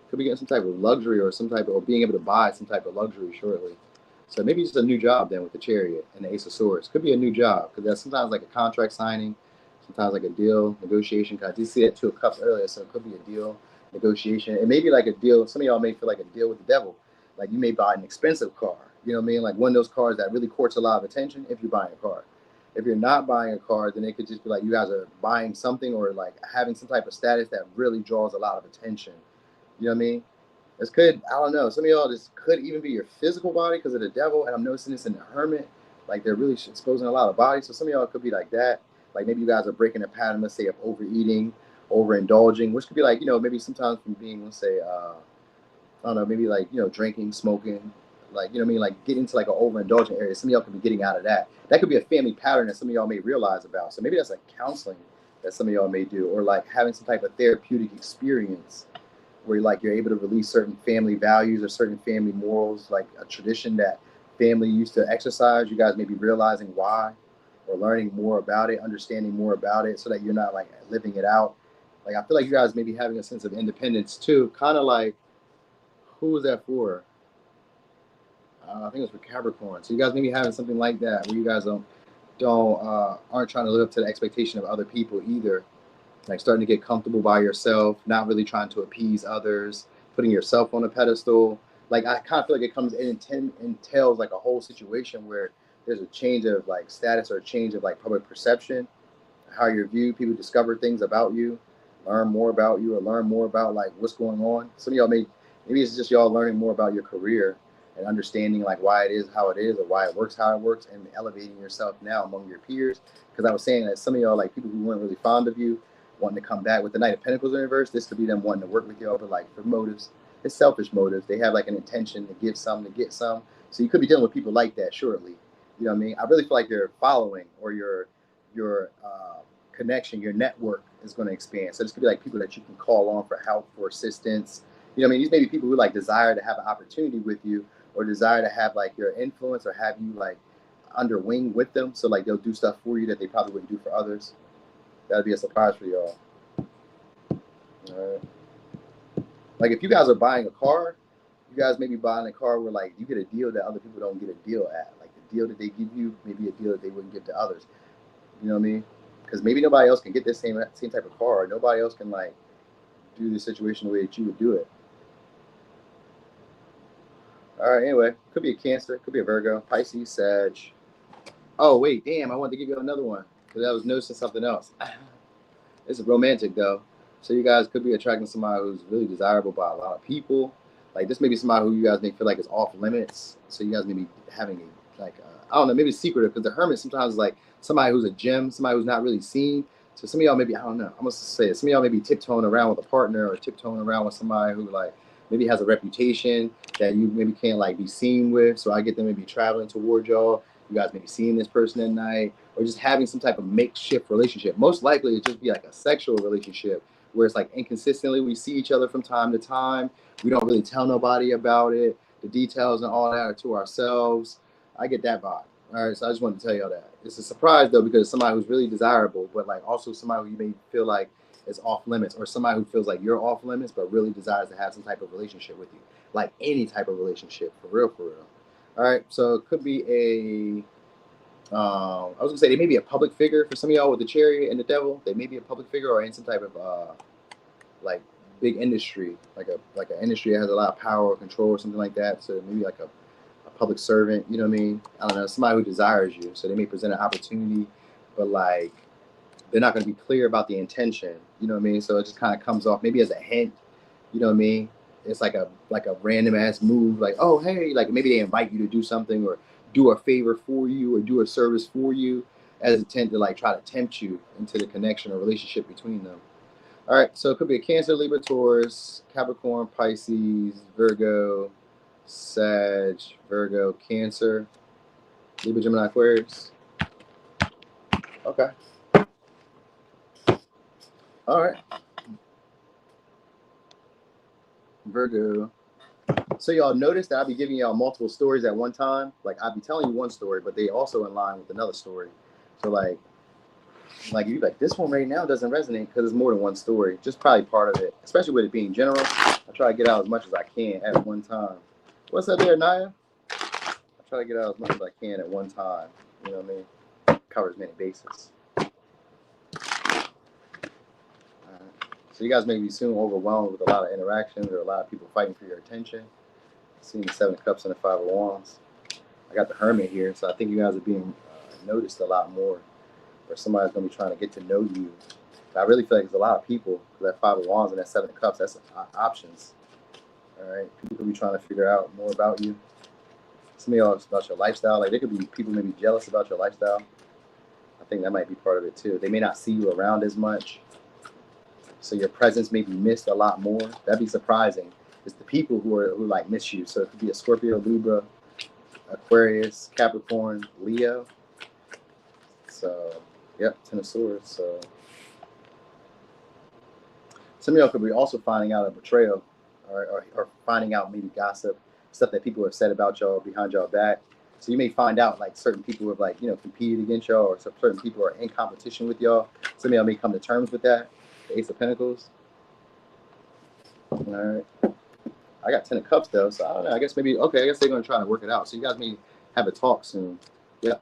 could be getting some type of luxury or some type of, or being able to buy some type of luxury shortly. So maybe it's a new job then with the Chariot and the Ace of Swords. Could be a new job, because that's sometimes like a contract signing, sometimes like a deal negotiation. Cause I did see that Two of Cups earlier, so it could be a deal negotiation. It may be like a deal. Some of y'all may feel like a deal with the Devil. Like you may buy an expensive car. You know what I mean? Like one of those cars that really courts a lot of attention if you're buying a car. If you're not buying a car, then it could just be like you guys are buying something or like having some type of status that really draws a lot of attention. You know what I mean? This could, I don't know, some of y'all, this could even be your physical body because of the Devil. And I'm noticing this in the Hermit. Like they're really exposing a lot of bodies. So some of y'all could be like that. Like maybe you guys are breaking a pattern, let's say, of overeating, overindulging, which could be like, maybe sometimes from being, let's say, I don't know, maybe like, drinking, smoking, like, you know what I mean? Like get into like an overindulgent area. Some of y'all could be getting out of that. That could be a family pattern that some of y'all may realize about. So maybe that's like counseling that some of y'all may do, or like having some type of therapeutic experience where like you're able to release certain family values or certain family morals, like a tradition that family used to exercise. You guys may be realizing why, or learning more about it, understanding more about it, so that you're not like living it out. Like I feel like you guys may be having a sense of independence too, kind of like, who was that for? I think it was for Capricorn. So you guys may be having something like that where you guys aren't trying to live up to the expectation of other people either. Like starting to get comfortable by yourself, not really trying to appease others, putting yourself on a pedestal. Like I kind of feel like it comes in entails like a whole situation where there's a change of like status or a change of like public perception, how you're viewed. People discover things about you, learn more about you, or learn more about like what's going on. Some of y'all maybe it's just y'all learning more about your career and understanding like why it is how it is, or why it works how it works, and elevating yourself now among your peers. Because I was saying that some of y'all, like people who weren't really fond of you, wanting to come back with the Knight of Pentacles in reverse, this could be them wanting to work with y'all, but like for motives, it's selfish motives. They have like an intention to give some, to get some. So you could be dealing with people like that shortly. You know what I mean? I really feel like your following or your connection, your network is going to expand. So this could be like people that you can call on for help, for assistance. You know what I mean? These may be people who like desire to have an opportunity with you, or desire to have like your influence, or have you like under wing with them. So like they'll do stuff for you that they probably wouldn't do for others. That'd be a surprise for y'all. All right. Like if you guys are buying a car, you guys may be buying a car where like you get a deal that other people don't get a deal at. Like the deal that they give you, maybe a deal that they wouldn't give to others. You know what I mean? Because maybe nobody else can get this same type of car. Or nobody else can like do the situation the way that you would do it. All right. Anyway, could be a Cancer, could be a Virgo, Pisces, Sag. Oh wait, damn! I wanted to give you another one because I was noticing something else. It's romantic though, so you guys could be attracting somebody who's really desirable by a lot of people. Like this may be somebody who you guys may feel like is off limits. So you guys may be having a like I don't know, maybe it's secretive because the Hermit sometimes is like somebody who's a gem, somebody who's not really seen. So some of y'all maybe, I don't know, I'm gonna say it. Some of y'all may be tiptoeing around with a partner or tiptoeing around with somebody who like maybe has a reputation that you maybe can't like be seen with. So I get them maybe traveling toward y'all. You guys may be seeing this person at night, or just having some type of makeshift relationship. Most likely it just be like a sexual relationship where it's like inconsistently we see each other from time to time. We don't really tell nobody about it. The details and all that are to ourselves. I get that vibe. All right, so I just wanted to tell y'all that. It's a surprise though, because somebody who's really desirable, but like also somebody who you may feel like is off limits, or somebody who feels like you're off limits, but really desires to have some type of relationship with you, like any type of relationship, for real, for real. All right, so it could be a. I was gonna say they may be a public figure for some of y'all with the Chariot and the Devil. They may be a public figure or in some type of like big industry, like an industry that has a lot of power or control or something like that. So maybe like a public servant, you know what I mean? I don't know, somebody who desires you. So they may present an opportunity, but like they're not going to be clear about the intention, you know what I mean? So it just kind of comes off maybe as a hint, you know what I mean? It's like a random ass move, like, oh hey, like maybe they invite you to do something or do a favor for you or do a service for you as a tend to like try to tempt you into the connection or relationship between them. All right, so it could be a Cancer, Libra, Taurus, Capricorn, Pisces, Virgo, Sag, Virgo, Cancer, Libra, Gemini, Aquarius. Okay. All right. Virgo. So y'all notice that I'll be giving y'all multiple stories at one time. Like I'll be telling you one story, but they also in line with another story. So like you like this one right now doesn't resonate because it's more than one story. Just probably part of it, especially with it being general. I try to get out as much as I can at one time. What's up there, Naya? I try to get out as much as I can at one time. You know what I mean? Covers many bases. So you guys may be soon overwhelmed with a lot of interactions or a lot of people fighting for your attention. Seeing the Seven of Cups and the Five of Wands. I got the Hermit here, so I think you guys are being noticed a lot more. Or somebody's going to be trying to get to know you. I really feel like there's a lot of people. That Five of Wands and that Seven of Cups, that's options. All right, people be trying to figure out more about you. Some of y'all about your lifestyle. Like there could be people maybe jealous about your lifestyle. I think that might be part of it too. They may not see you around as much, so your presence may be missed a lot more. That'd be surprising. It's the people who like miss you. So it could be a Scorpio, Libra, Aquarius, Capricorn, Leo. So yep, Ten of Swords. So some of y'all could be also finding out a betrayal, or finding out maybe gossip, stuff that people have said about y'all behind y'all back. So you may find out like certain people have like competed against y'all, or certain people are in competition with y'all. Some of y'all may come to terms with that. The Ace of Pentacles. All right. I got Ten of Cups though, so I don't know. I guess maybe okay. I guess they're gonna try to work it out. So you guys may have a talk soon. Yeah,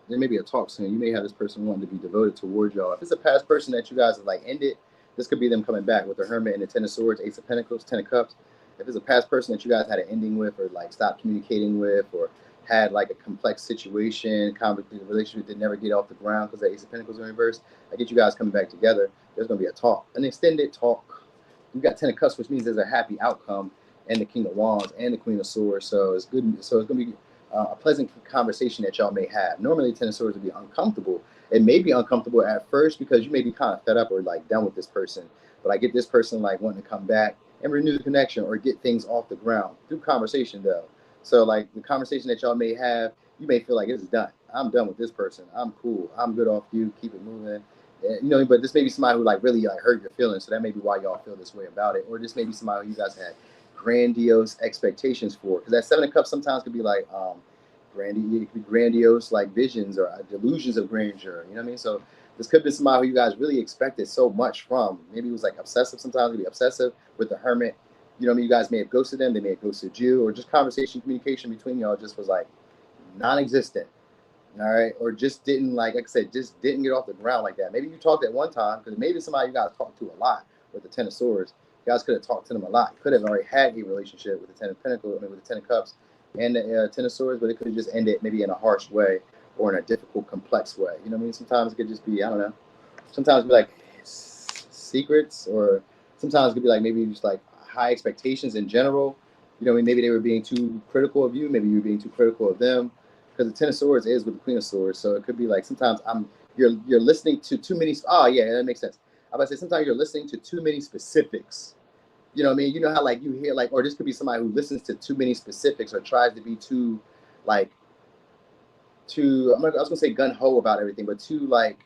there may be a talk soon. You may have this person wanting to be devoted towards y'all. If it's a past person that you guys have like ended, this could be them coming back with the Hermit and the Ten of Swords, Ace of Pentacles, Ten of Cups. If it's a past person that you guys had an ending with, or like stopped communicating with, or had like a complex situation, complicated relationship that never get off the ground because the Ace of Pentacles in reverse, I get you guys coming back together. There's gonna be a talk, an extended talk. You got Ten of Cups, which means there's a happy outcome, and the King of Wands and the Queen of Swords. So it's good. So it's gonna be a pleasant conversation that y'all may have. Normally, Ten of Swords would be uncomfortable. It may be uncomfortable at first because you may be kind of fed up or like done with this person. But I get this person like wanting to come back and renew the connection or get things off the ground through conversation though. So like the conversation that y'all may have, you may feel like this is done. I'm done with this person. I'm cool. I'm good off you. Keep it moving. You know, but this may be somebody who like really like hurt your feelings, so that may be why y'all feel this way about it. Or this may be somebody who you guys had grandiose expectations for, because that Seven of Cups sometimes could be like it could be grandiose like visions or delusions of grandeur. You know what I mean? So this could be somebody who you guys really expected so much from. Maybe it was like obsessive. Sometimes it could be obsessive with the Hermit. You know what I mean? You guys may have ghosted them. They may have ghosted you, or just conversation, communication between y'all just was like non-existent. All right, or just didn't like I said, just didn't get off the ground like that. Maybe you talked at one time, because maybe somebody you guys talked to a lot with the Ten of Swords. You guys could have talked to them a lot. You could have already had a relationship with the Ten of Pentacles, with the Ten of Cups, and the Ten of Swords, but it could have just ended maybe in a harsh way or in a difficult, complex way. You know what I mean? Sometimes it could just be, I don't know. Sometimes it could be like secrets, or sometimes it could be like maybe just like high expectations in general. You know what I mean? Maybe they were being too critical of you. Maybe you were being too critical of them. Because the Ten of Swords is with the Queen of Swords, so it could be like sometimes you're listening to too many. Oh yeah, that makes sense. I about to say sometimes you're listening to too many specifics. You know what I mean? You know how like you hear like, or this could be somebody who listens to too many specifics or tries to be too like I was gonna say gun ho about everything, but too like,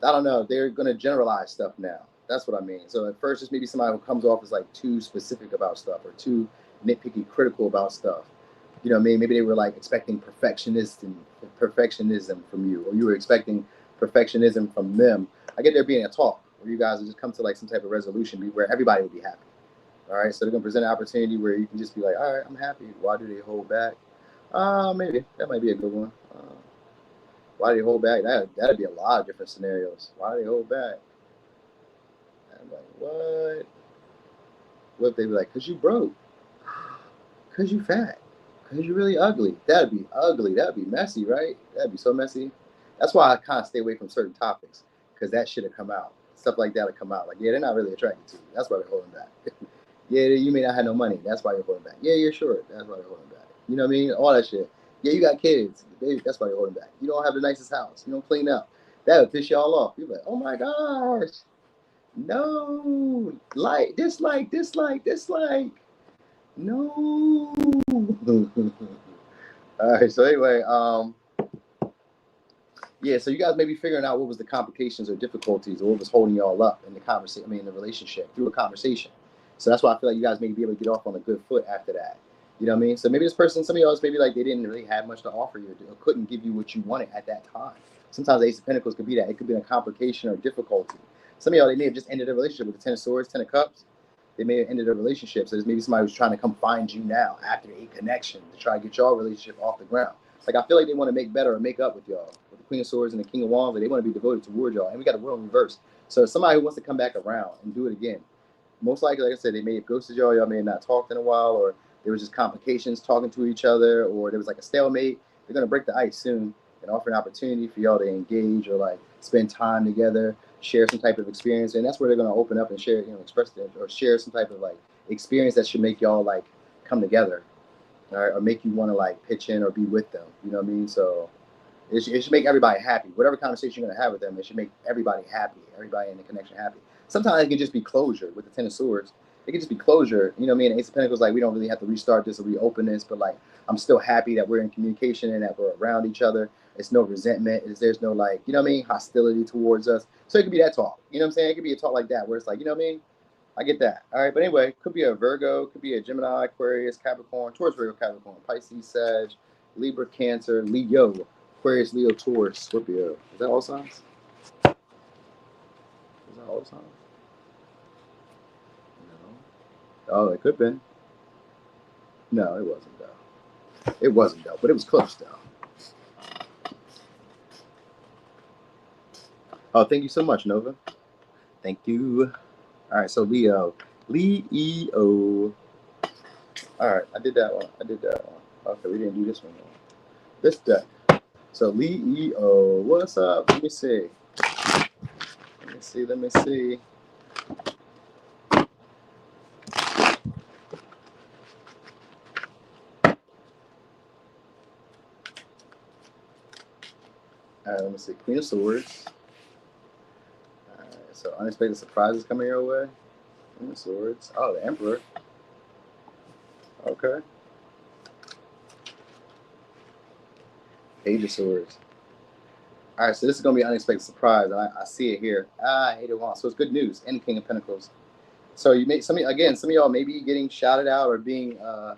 I don't know. They're gonna generalize stuff now. That's what I mean. So at first, it's maybe somebody who comes off as like too specific about stuff or too nitpicky, critical about stuff. You know what I mean? Maybe they were like expecting perfectionism from you, or you were expecting perfectionism from them. I get there being a talk where you guys will just come to like some type of resolution where everybody will be happy. All right, so they're gonna present an opportunity where you can just be like, all right, I'm happy. Why do they hold back? Maybe that might be a good one. Why do they hold back? That'd be a lot of different scenarios. Why do they hold back? I'm like, what? What if they be like, cause you broke, cause you fat, cause you're really ugly. That'd be ugly. That'd be messy, right? That'd be so messy. That's why I kind of stay away from certain topics, because that should have come out. Stuff like that would come out. Like, yeah, they're not really attracted to you. That's why they're holding back. Yeah, you may not have no money. That's why you're holding back. Yeah, you're short. That's why you're holding back. You know what I mean? All that shit. Yeah, you got kids. That's why you're holding back. You don't have the nicest house. You don't clean up. That would piss y'all off. You're like, oh my gosh. No. Like, dislike, dislike, dislike. No. All right. So anyway, yeah. So you guys may be figuring out what was the complications or difficulties or what was holding y'all up in the conversation. I mean, in the relationship through a conversation. So that's why I feel like you guys may be able to get off on a good foot after that. You know what I mean? So maybe this person, some of y'all maybe like they didn't really have much to offer you or couldn't give you what you wanted at that time. Sometimes the Ace of Pentacles could be that. It could be a complication or difficulty. Some of y'all, they may have just ended a relationship with the Ten of Swords, Ten of Cups. They may have ended a relationship. So there's maybe somebody who's trying to come find you now after a connection to try to get your relationship off the ground. Like, I feel like they want to make better or make up with y'all. With the Queen of Swords and the King of Wands, they want to be devoted towards y'all. And we got the world in reverse. So somebody who wants to come back around and do it again. Most likely, like I said, they may have ghosted y'all. Y'all may have not talked in a while, or there was just complications talking to each other, or there was like a stalemate. They're going to break the ice soon and offer an opportunity for y'all to engage or like spend time together, share some type of experience. And that's where they're going to open up and share, express them or share some type of like experience that should make y'all like come together, all right, or make you want to like pitch in or be with them. You know what I mean? So it should make everybody happy. Whatever conversation you're going to have with them, it should make everybody happy, everybody in the connection happy. Sometimes it can just be closure with the Ten of Swords. It can just be closure. You know what I mean? Ace of Pentacles, like, we don't really have to restart this or reopen this, but like, I'm still happy that we're in communication and that we're around each other. It's no resentment. There's no like, you know what I mean, hostility towards us. So it could be that talk. You know what I'm saying? It could be a talk like that where it's like, you know what I mean? I get that. All right. But anyway, could be a Virgo, could be a Gemini, Aquarius, Capricorn, Taurus, Virgo, Capricorn, Pisces, Sag, Libra, Cancer, Leo, Aquarius, Leo, Taurus, Scorpio. Is that all signs? Is that all signs? No. Oh, it could have been. No, it wasn't though. It wasn't though, but it was close though. Oh, thank you so much, Nova. Thank you. All right, so Leo. Leo. All right, I did that one. Okay, we didn't do this one. This deck. So Leo, what's up? Let me see. Let me see. All right, let me see. Queen of Swords. All right, so unexpected surprises coming your way. Queen of Swords. Oh, the Emperor. Okay. Page of Swords. All right, so this is going to be an unexpected surprise. I see it here. Eight of Wands. So it's good news. And King of Pentacles. So you may, some of y'all may be getting shouted out or being, I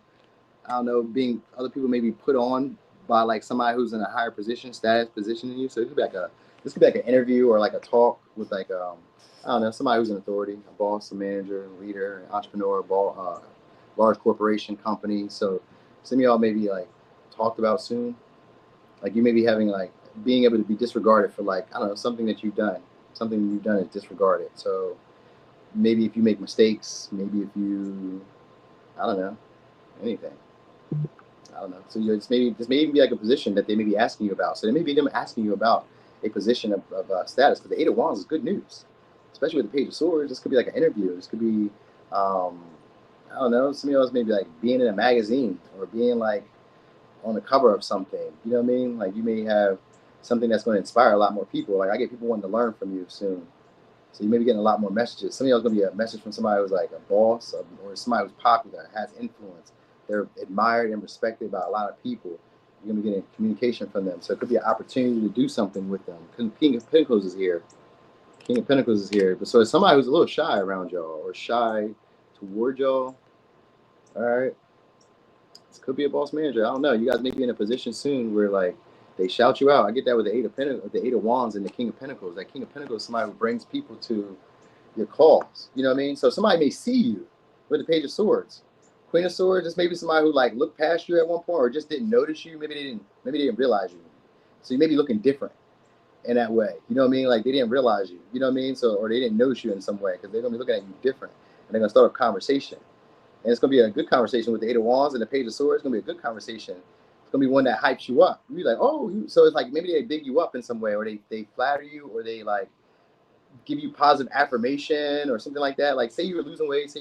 don't know, being other people maybe put on by like somebody who's in a higher position, status position than you. So it could be like this could be like an interview or like a talk with like, I don't know, somebody who's in authority, a boss, a manager, a leader, an entrepreneur, large corporation, company. So some of y'all may be like talked about soon. Like you may be having like being able to be disregarded for like, I don't know, something that you've done. Something you've done is disregarded. So maybe if you make mistakes, maybe if you, I don't know, anything. I don't know. So this may even be like a position that they may be asking you about. So they may be them asking you about a position of status. Because the Eight of Wands is good news, especially with the Page of Swords. This could be like an interview. This could be, I don't know. Some of y'all maybe like being in a magazine or being like on the cover of something. You know what I mean? Like you may have something that's going to inspire a lot more people. Like I get people wanting to learn from you soon. So you may be getting a lot more messages. Some of y'all going to be a message from somebody who's like a boss or somebody who's popular, has influence. They're admired and respected by a lot of people. You're going to be getting communication from them. So it could be an opportunity to do something with them. King of Pentacles is here. King of Pentacles is here. So it's somebody who's a little shy around y'all or shy toward y'all. All right. This could be a boss manager. I don't know. You guys may be in a position soon where like they shout you out. I get that with the Eight of Wands and the King of Pentacles. That King of Pentacles is somebody who brings people to your calls. You know what I mean? So somebody may see you with the Page of Swords. Queen of Swords is maybe somebody who like looked past you at one point or just didn't notice you. Maybe they didn't realize you. So you may be looking different in that way. You know what I mean? Like they didn't realize you. You know what I mean? So or they didn't notice you in some way because they're gonna be looking at you different and they're gonna start a conversation. And it's gonna be a good conversation with the Eight of Wands and the Page of Swords. It's gonna be a good conversation. It's gonna be one that hypes you up. You're like, oh, so it's like maybe they big you up in some way, or they flatter you, or they like give you positive affirmation or something like that. Like say you're losing weight,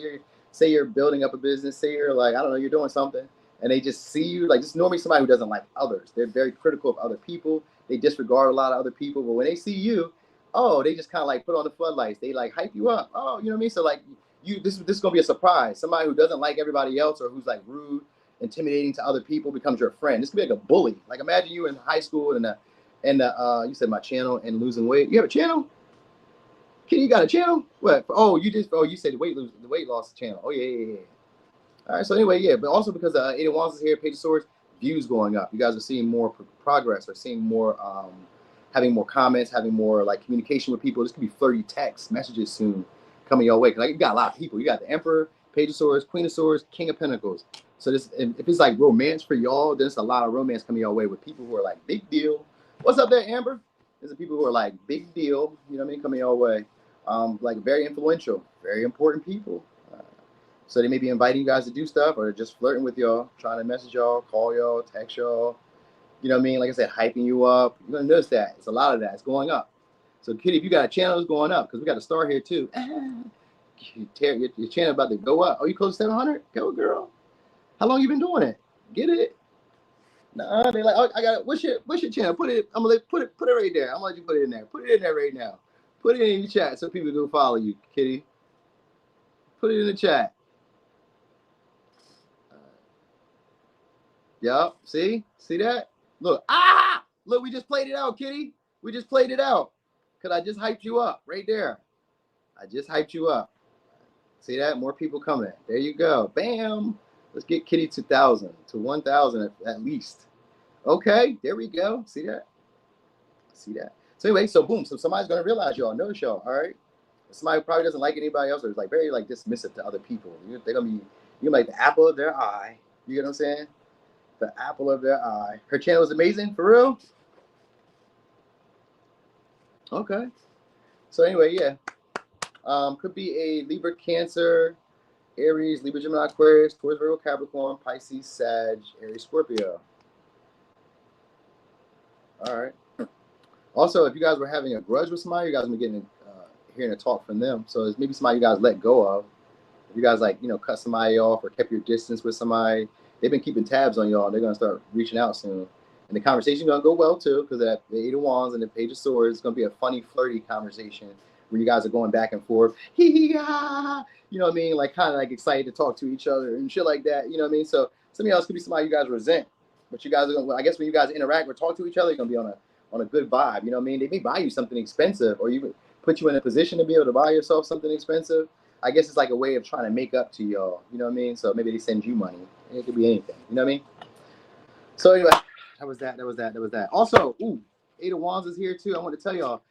say you're building up a business, say you're like, I don't know, you're doing something, and they just see you like just normally somebody who doesn't like others. They're very critical of other people. They disregard a lot of other people, but when they see you, oh, they just kind of like put on the floodlights. They like hype you up. Oh, you know what I mean? So like this is gonna be a surprise. Somebody who doesn't like everybody else or who's like rude, intimidating to other people becomes your friend. This could be like a bully. Like imagine you in high school and you said my channel and losing weight. You have a channel? Kitty, you got a channel? What? Oh, you said the weight loss channel. Oh yeah. All right. So anyway, yeah, but also because Eight of Wands is here, Page of Swords, views going up. You guys are seeing more progress, or seeing more, having more comments, having more like communication with people. This could be flirty text messages soon coming your way. Cause like you got a lot of people. You got the Emperor, Page of Swords, Queen of Swords, King of Pentacles. So this, if it's like romance for y'all, there's a lot of romance coming your way with people who are like big deal. What's up there, Amber? There's the people who are like big deal. You know what I mean? Coming your way. Like very influential, very important people. So they may be inviting you guys to do stuff or just flirting with y'all, trying to message y'all, call y'all, text y'all. You know what I mean? Like I said, hyping you up. You're going to notice that. It's a lot of that. It's going up. So, Kitty, if you got a channel, it's going up because we got a star here, too. Your channel about to go up. Oh, you close to 700? Go, girl. How long you been doing it? Get it? Nah, they like, oh, I got it. What's your channel? Put it right there. I'm going to let you put it in there. Put it in there right now. Put it in your chat so people can follow you, Kitty. Put it in the chat. Yup. See that? Look. Look, we just played it out, Kitty. We just played it out. Because I just hyped you up right there. I just hyped you up. See that? More people coming. There you go. Bam. Let's get Kitty to 1,000, to 1,000 at least. Okay. There we go. See that? See that? So anyway, so boom. So somebody's going to realize y'all, notice y'all, all right? Somebody who probably doesn't like anybody else or is like very like dismissive to other people. They're going to be like the apple of their eye. You get what I'm saying? The apple of their eye. Her channel is amazing, for real? Okay. So anyway, yeah. Could be a Libra, Cancer, Aries, Libra, Gemini, Aquarius, Taurus, Virgo, Capricorn, Pisces, Sag, Aries, Scorpio. All right. Also, if you guys were having a grudge with somebody, you guys will be hearing a talk from them. So it's maybe somebody you guys let go of. If you guys like, cut somebody off or kept your distance with somebody, they've been keeping tabs on y'all. They're going to start reaching out soon. And the conversation is going to go well, too, because the Eight of Wands and the Page of Swords is going to be a funny, flirty conversation where you guys are going back and forth. Hee-hee-ah! You know what I mean? Like, kind of like excited to talk to each other and shit like that. You know what I mean? So some of y'all could be somebody you guys resent. But you guys are gonna, I guess when you guys interact or talk to each other, you're gonna be on a good vibe. You know what I mean? They may buy you something expensive, or even put you in a position to be able to buy yourself something expensive. I guess it's like a way of trying to make up to y'all. You know what I mean? So maybe they send you money. It could be anything. You know what I mean? So anyway, that was that. Also, ooh, Eight of Wands is here too. I want to tell y'all,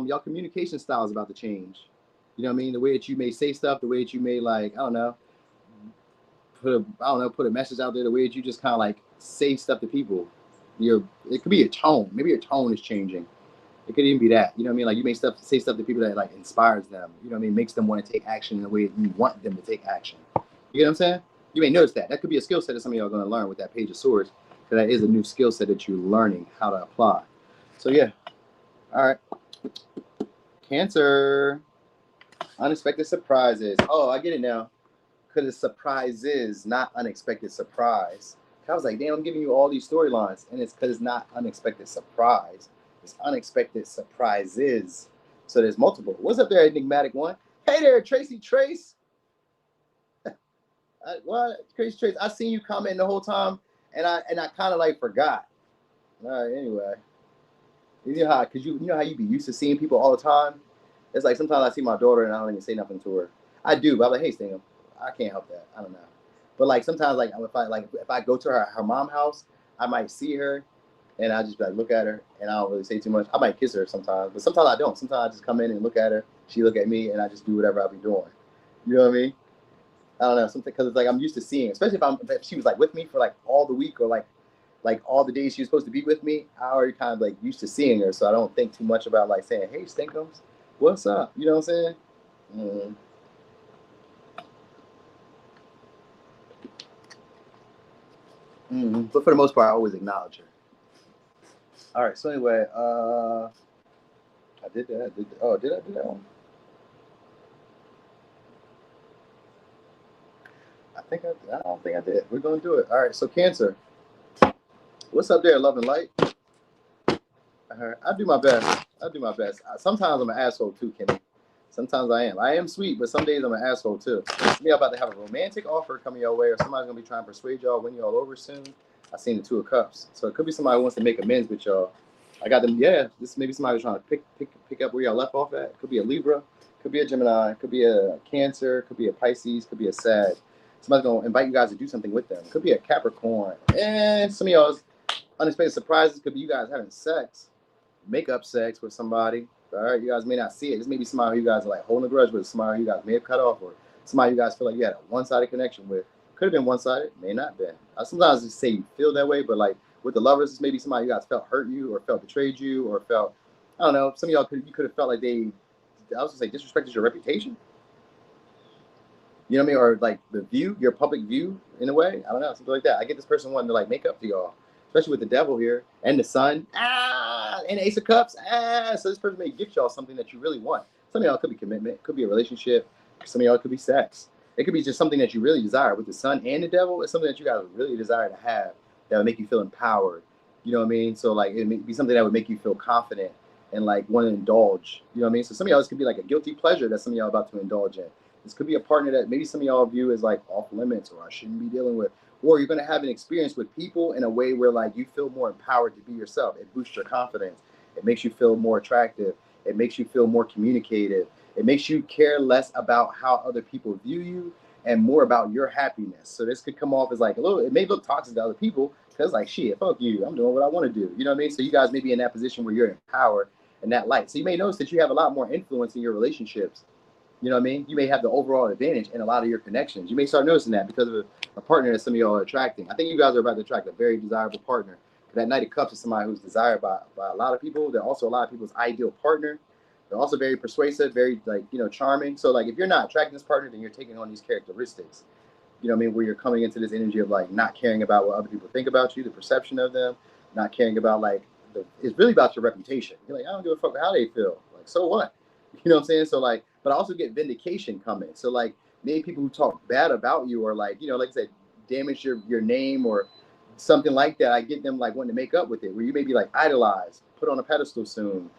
y'all communication style is about to change. You know what I mean? The way that you may say stuff, the way that you may like, I don't know, put a message out there, the way that you just kind of like say stuff to people. It could be a tone. Maybe your tone is changing. It could even be that. You know what I mean? Like you may say stuff to people that like inspires them. You know what I mean? Makes them want to take action in the way that you want them to take action. You get what I'm saying? You may notice that. That could be a skill set that some of y'all are going to learn with that Page of Swords. Because that is a new skill set that you're learning how to apply. So yeah. All right. Cancer. Unexpected surprises. Oh, I get it now. Because it's surprises, not unexpected surprise. I was like, damn, I'm giving you all these storylines. And it's because it's not unexpected surprise. It's unexpected surprises. So there's multiple. What's up there, enigmatic one? Hey there, Trace. What? Trace. I seen you commenting the whole time, and I kind of like forgot. All right, anyway. You know how, because you know how you be used to seeing people all the time? It's like sometimes I see my daughter and I don't even say nothing to her. I do, but I'm like, hey, Stingham, I can't help that. I don't know. But like sometimes, like if I go to her mom's house, I might see her, and I just like look at her, and I don't really say too much. I might kiss her sometimes, but sometimes I don't. Sometimes I just come in and look at her. She look at me, and I just do whatever I be doing. You know what I mean? I don't know, something, because it's like I'm used to seeing, especially if she was like with me for like all the week or like all the days she was supposed to be with me. I already kind of like used to seeing her, so I don't think too much about like saying, hey, Stinkums, what's up? You know what I'm saying? Mm-hmm. Mm-hmm. But for the most part, I always acknowledge her. All right. So anyway, I did that. Oh, did I do that one? I don't think I did. We're gonna do it. All right. So Cancer, what's up there, love and light? I do my best. Sometimes I'm an asshole too, Kenny. Sometimes I am. I am sweet, but some days I'm an asshole too. Y'all about to have a romantic offer coming your way, or somebody's gonna be trying to persuade y'all, win y'all over soon. I seen the Two of Cups, so it could be somebody who wants to make amends with y'all. I got them. Yeah, this may be somebody who's trying to pick up where y'all left off at. Could be a Libra, could be a Gemini, could be a Cancer, could be a Pisces, could be a Sag. Somebody's gonna invite you guys to do something with them. Could be a Capricorn, and some of y'all's unexpected surprises could be you guys having sex. Make-up sex with somebody. All right, you guys may not see it. This may be somebody who you guys are like holding a grudge with, somebody who you guys may have cut off, or somebody you guys feel like you had a one-sided connection with. Could have been one-sided, may not been. I sometimes just say you feel that way, but like with the lovers, it's maybe somebody you guys felt hurt you, or felt betrayed you, or felt, I don't know, some of y'all could have felt like they, I was gonna say, disrespected your reputation. You know what I mean? Or like the view, your public view in a way. I don't know, something like that. I get this person wanting to like make up to y'all, especially with the devil here and the sun, and the Ace of Cups, So this person may gift y'all something that you really want. Some of y'all could be commitment, could be a relationship. Some of y'all could be sex. It could be just something that you really desire. With the sun and the devil, it's something that you guys really desire to have that would make you feel empowered. You know what I mean? So like it may be something that would make you feel confident and like want to indulge. You know what I mean? So some of y'all, this could be like a guilty pleasure that some of y'all are about to indulge in. This could be a partner that maybe some of y'all view as like off limits, or I shouldn't be dealing with. Or you're going to have an experience with people in a way where like you feel more empowered to be yourself. It boosts your confidence. It makes you feel more attractive. It makes you feel more communicative. It makes you care less about how other people view you and more about your happiness. So this could come off as like it may look toxic to other people because like, shit, fuck you. I'm doing what I want to do. You know what I mean? So you guys may be in that position where you're empowered in that light. So you may notice that you have a lot more influence in your relationships. You know what I mean? You may have the overall advantage in a lot of your connections. You may start noticing that because of a partner that some of y'all are attracting. I think you guys are about to attract a very desirable partner. That Knight of Cups is somebody who's desired by a lot of people. They're also a lot of people's ideal partner. They're also very persuasive, very like, charming. So like if you're not attracting this partner, then you're taking on these characteristics. You know what I mean? Where you're coming into this energy of like not caring about what other people think about you, the perception of them, not caring about like it's really about your reputation. You're like, I don't give a fuck how they feel. Like, so what? You know what I'm saying? So like, but I also get vindication coming. So like maybe people who talk bad about you or like, like I said, damage your name or something like that. I get them like wanting to make up with it, where you may be like idolized, put on a pedestal soon.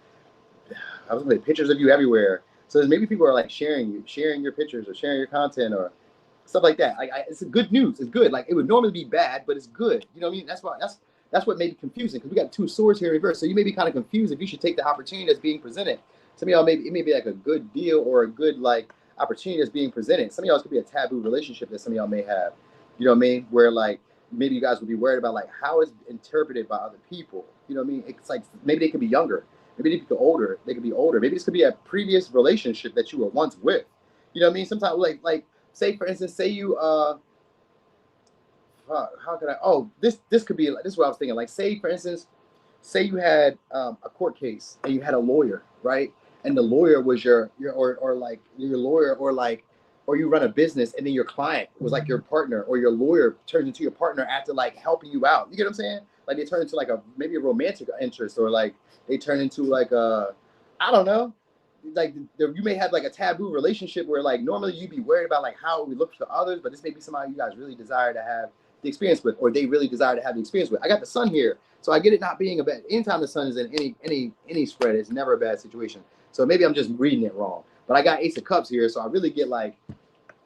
I was gonna say pictures of you everywhere. So there's maybe people are like sharing your pictures or sharing your content or stuff like that. Like it's good news. It's good. Like it would normally be bad, but it's good. You know what I mean? That's That's what may be confusing, because we got 2 swords here in reverse. So you may be kind of confused if you should take the opportunity that's being presented. Some of y'all maybe it may be like a good deal or a good like opportunity that's being presented. Some of y'all could be a taboo relationship that some of y'all may have. You know what I mean? Where like maybe you guys would be worried about like how it's interpreted by other people. You know what I mean? It's like maybe they could be younger, maybe they could be older. They could be older. Maybe this could be a previous relationship that you were once with. You know what I mean? Sometimes like say for instance, say you how could I? Oh, this could be like this is what I was thinking. Like say for instance, say you had a court case and you had a lawyer, right? And the lawyer was your or like your lawyer or like or you run a business and then your client was like your partner or your lawyer turns into your partner after like helping you out. You get what I'm saying? Like they turn into like a maybe a romantic interest or like they turn into like a I don't know. Like you may have like a taboo relationship where like normally you'd be worried about like how we look to others, but this may be somebody you guys really desire to have the experience with, or they really desire to have the experience with. I got the sun here, so I get it not being a bad. Anytime the sun is in any spread, it's never a bad situation. So maybe I'm just reading it wrong. But I got Ace of Cups here, so I really get like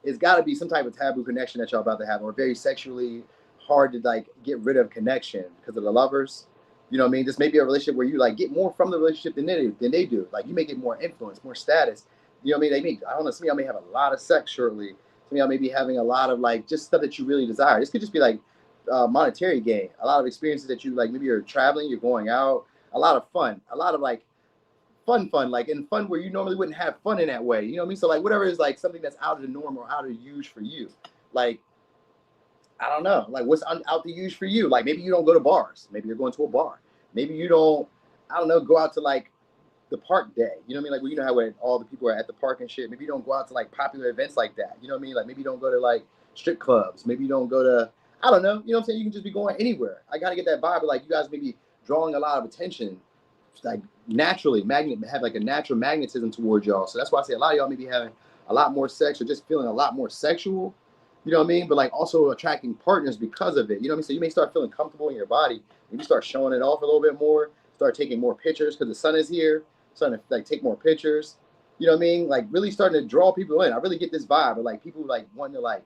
it's got to be some type of taboo connection that y'all about to have, or very sexually hard to like get rid of connection because of the lovers. You know what I mean? This may be a relationship where you like get more from the relationship than they do. Like you may get more influence, more status. You know what I mean? They may, I don't know, some of y'all may have a lot of sex shortly. Some of y'all may be having a lot of like just stuff that you really desire. This could just be like monetary gain, a lot of experiences that you like. Maybe you're traveling, you're going out, a lot of fun, a lot of like fun, like in fun where you normally wouldn't have fun in that way. You know what I mean? So like whatever is like something that's out of the norm or out of use for you. Like I don't know, like what's out to use for you? Like maybe you don't go to bars. Maybe you're going to a bar. Maybe you don't, I don't know, go out to like the park day. You know what I mean? Like well, you know how when all the people are at the park and shit. Maybe you don't go out to like popular events like that. You know what I mean? Like maybe you don't go to like strip clubs. Maybe you don't go to, I don't know. You know what I'm saying? You can just be going anywhere. I gotta get that vibe. But like you guys may be drawing a lot of attention, like naturally, have like a natural magnetism towards y'all. So that's why I say a lot of y'all may be having a lot more sex or just feeling a lot more sexual. You know what I mean? But like also attracting partners because of it. You know what I mean? So you may start feeling comfortable in your body. Maybe start showing it off a little bit more. Start taking more pictures because the sun is here. Starting to like take more pictures. You know what I mean? Like really starting to draw people in. I really get this vibe of like people like wanting to like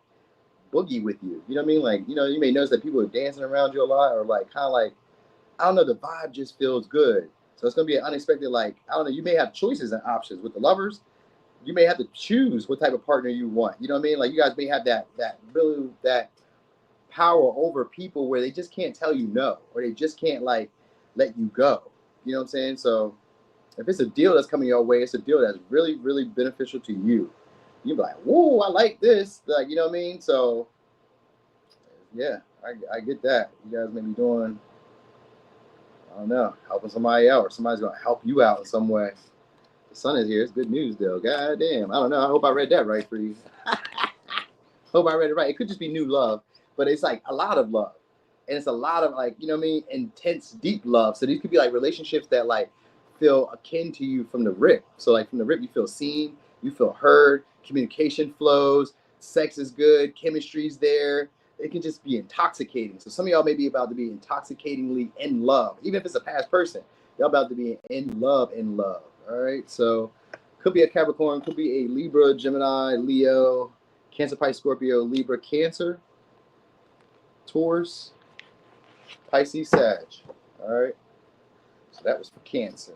boogie with you. You know what I mean? Like, you know, you may notice that people are dancing around you a lot or like kind of like, I don't know, the vibe just feels good. So it's going to be an unexpected, like, I don't know, you may have choices and options with the lovers. You may have to choose what type of partner you want. You know what I mean? Like you guys may have that power over people where they just can't tell you no, or they just can't like let you go. You know what I'm saying? So if it's a deal that's coming your way, it's a deal that's really, really beneficial to you. You'll be like, whoa, I like this. Like, you know what I mean? So yeah, I get that. You guys may be doing, I don't know, helping somebody out, or somebody's gonna help you out in some way. The sun is here. It's good news, though. God damn. I don't know. I hope I read that right for you. Hope I read it right. It could just be new love, but it's like a lot of love. And it's a lot of like, you know what I mean? Intense, deep love. So these could be like relationships that like feel akin to you from the rip. So like from the rip, you feel seen, you feel heard, communication flows, sex is good, chemistry's there. It can just be intoxicating. So some of y'all may be about to be intoxicatingly in love. Even if it's a past person, y'all about to be in love, All right. So could be a Capricorn, could be a Libra, Gemini, Leo, Cancer, Pisces, Scorpio, Libra, Cancer, Taurus, Pisces, Sag. All right. So that was for Cancer.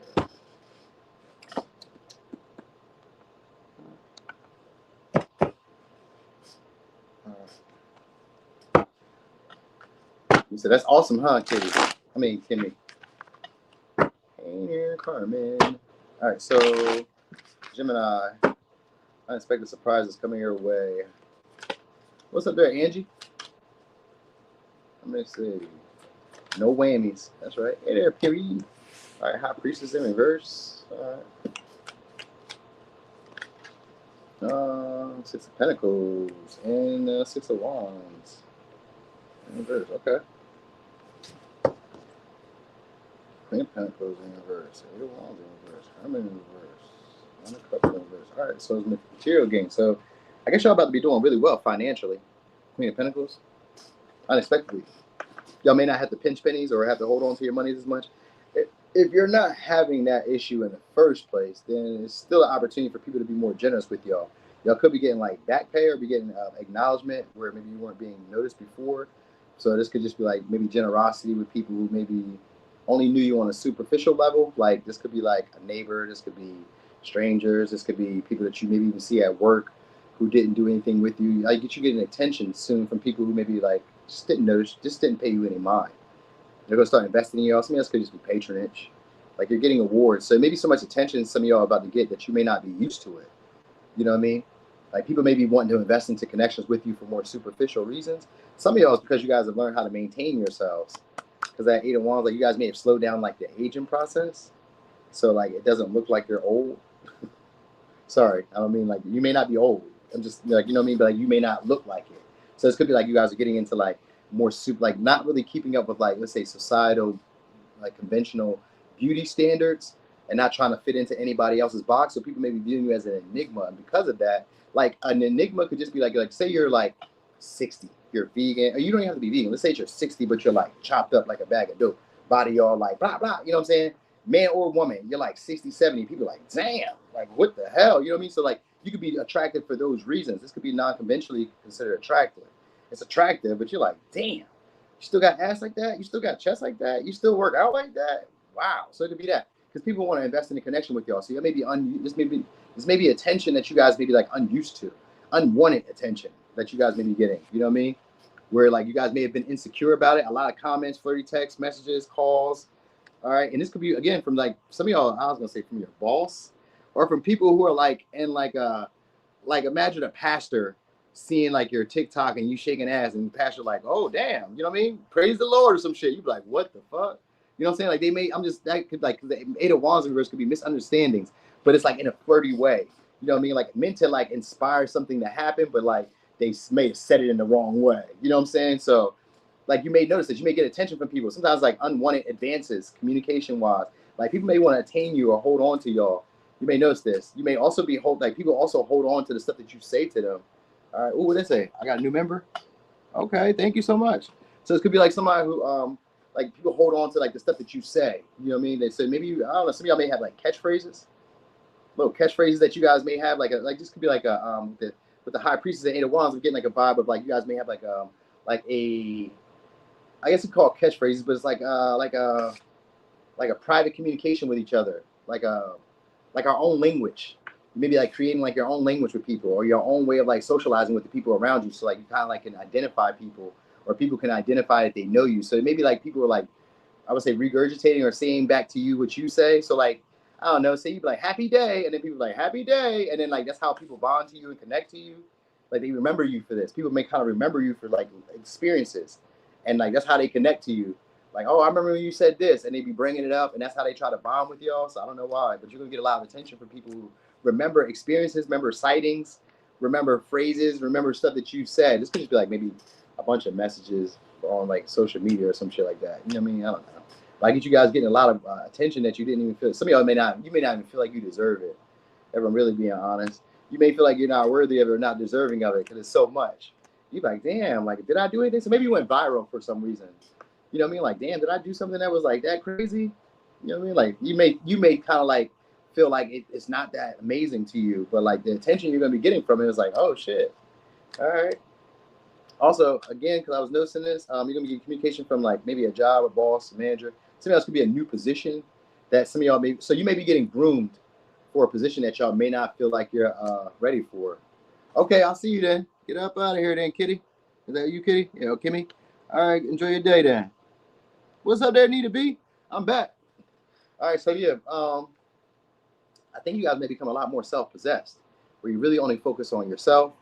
You said that's awesome, huh, Kitty? I mean, Kimmy. Hey here, Carmen. All right. So Gemini, unexpected surprises coming your way. What's up there, Angie? Let me see. No whammies. That's right. Hey there, Piri. All right, High Priestess in reverse. All right. Six of Pentacles and Six of Wands in reverse. Okay. Queen of Pentacles in reverse. Eight of Wands in reverse. Hermit in reverse. Nine of Cups in reverse. All right, so it's material gain. So I guess y'all about to be doing really well financially. Queen of Pentacles. Unexpectedly. Y'all may not have to pinch pennies or have to hold on to your money as much. If you're not having that issue in the first place, then it's still an opportunity for people to be more generous with y'all. Y'all could be getting like back pay or be getting acknowledgement where maybe you weren't being noticed before. So this could just be like maybe generosity with people who maybe only knew you on a superficial level. Like this could be like a neighbor, this could be strangers, this could be people that you maybe even see at work who didn't do anything with you. Like get you getting attention soon from people who maybe like just didn't notice, just didn't pay you any mind. They're gonna start investing in you. Some of us could just be patronage. Like you're getting awards. So maybe so much attention some of y'all are about to get that you may not be used to it. You know what I mean? Like people may be wanting to invest into connections with you for more superficial reasons. Some of y'all is because you guys have learned how to maintain yourselves. Because that 8 of Wands, like you guys may have slowed down like the aging process. So like it doesn't look like you're old. Sorry, I don't mean like you may not be old. I'm just like, you know what I mean? But like you may not look like it. So this could be like you guys are getting into like more super, like not really keeping up with like, let's say societal, like conventional beauty standards and not trying to fit into anybody else's box. So people may be viewing you as an enigma. And because of that, like an enigma could just be like say you're like 60, you're vegan, or you don't even have to be vegan. Let's say you're 60, but you're like chopped up like a bag of dope, body all like blah, blah, you know what I'm saying? Man or woman, you're like 60, 70, people are like, damn, like what the hell? You know what I mean? So like you could be attracted for those reasons. This could be non-conventionally considered attractive. It's attractive, but you're like, damn, you still got ass like that? You still got chest like that? You still work out like that? Wow. So it could be that. Because people want to invest in a connection with y'all. So may be this may be attention that you guys may be like unused to, unwanted attention that you guys may be getting. You know what I mean? Where like you guys may have been insecure about it. A lot of comments, flirty text messages, calls. All right. And this could be again from like some of y'all, I was gonna say from your boss, or from people who are like in like imagine a pastor seeing like your TikTok and you shaking ass and the pastor like, oh damn, you know what I mean? Praise the Lord or some shit. You be like, what the fuck? You know what I'm saying? Like they may, I'm just, that could like, the 8 of Wands in reverse could be misunderstandings, but it's like in a flirty way. You know what I mean? Like meant to like inspire something to happen, but like they may have said it in the wrong way. You know what I'm saying? So like you may notice that you may get attention from people. Sometimes like unwanted advances, communication wise, like people may want to attain you or hold on to y'all. You may notice this. You may also be like people also hold on to the stuff that you say to them. All right. Ooh, what did they say? I got a new member. Okay, thank you so much. So it could be like somebody who like people hold on to like the stuff that you say. You know what I mean? They say maybe I don't know. Some of y'all may have like catchphrases, little catchphrases that you guys may have. Like this could be like a with the High Priestess and 8 of Wands. We're getting like a vibe of like you guys may have like a I guess we call it catchphrases, but it's like a private communication with each other, like our own language. Maybe like creating like your own language with people or your own way of like socializing with the people around you. So like you kind of like can identify people or people can identify that they know you. So maybe like people are like, I would say regurgitating or saying back to you what you say. So like, I don't know, say you be like happy day and then people like happy day. And then like, that's how people bond to you and connect to you. Like they remember you for this. People may kind of remember you for like experiences and like, that's how they connect to you. Like, oh, I remember when you said this and they be bringing it up and that's how they try to bond with y'all. So I don't know why, but you're gonna get a lot of attention from people who remember experiences, remember sightings, remember phrases, remember stuff that you said. This could just be like maybe a bunch of messages on like social media or some shit like that. You know what I mean? I don't know. But I get you guys getting a lot of attention that you didn't even feel. Some of y'all may not even feel like you deserve it. If I'm really being honest, you may feel like you're not worthy of it or not deserving of it because it's so much. You be like, damn, like did I do anything? So maybe you went viral for some reason. You know what I mean? Like, damn, did I do something that was like that crazy? You know what I mean? Like you may kind of like feel like it's not that amazing to you, but like the attention you're gonna be getting from it is like, oh shit. All right. Also, again, because I was noticing this, you're gonna be getting communication from like maybe a job, a boss, a manager. Something else could be a new position that some of y'all may. So you may be getting groomed for a position that y'all may not feel like you're ready for. Okay, I'll see you then. Get up out of here then, Kitty. Is that you, Kitty? Yeah, Kimmy. All right, enjoy your day then. What's up there, need to be? I'm back. All right, so yeah, I think you guys may become a lot more self-possessed, where you really only focus on yourself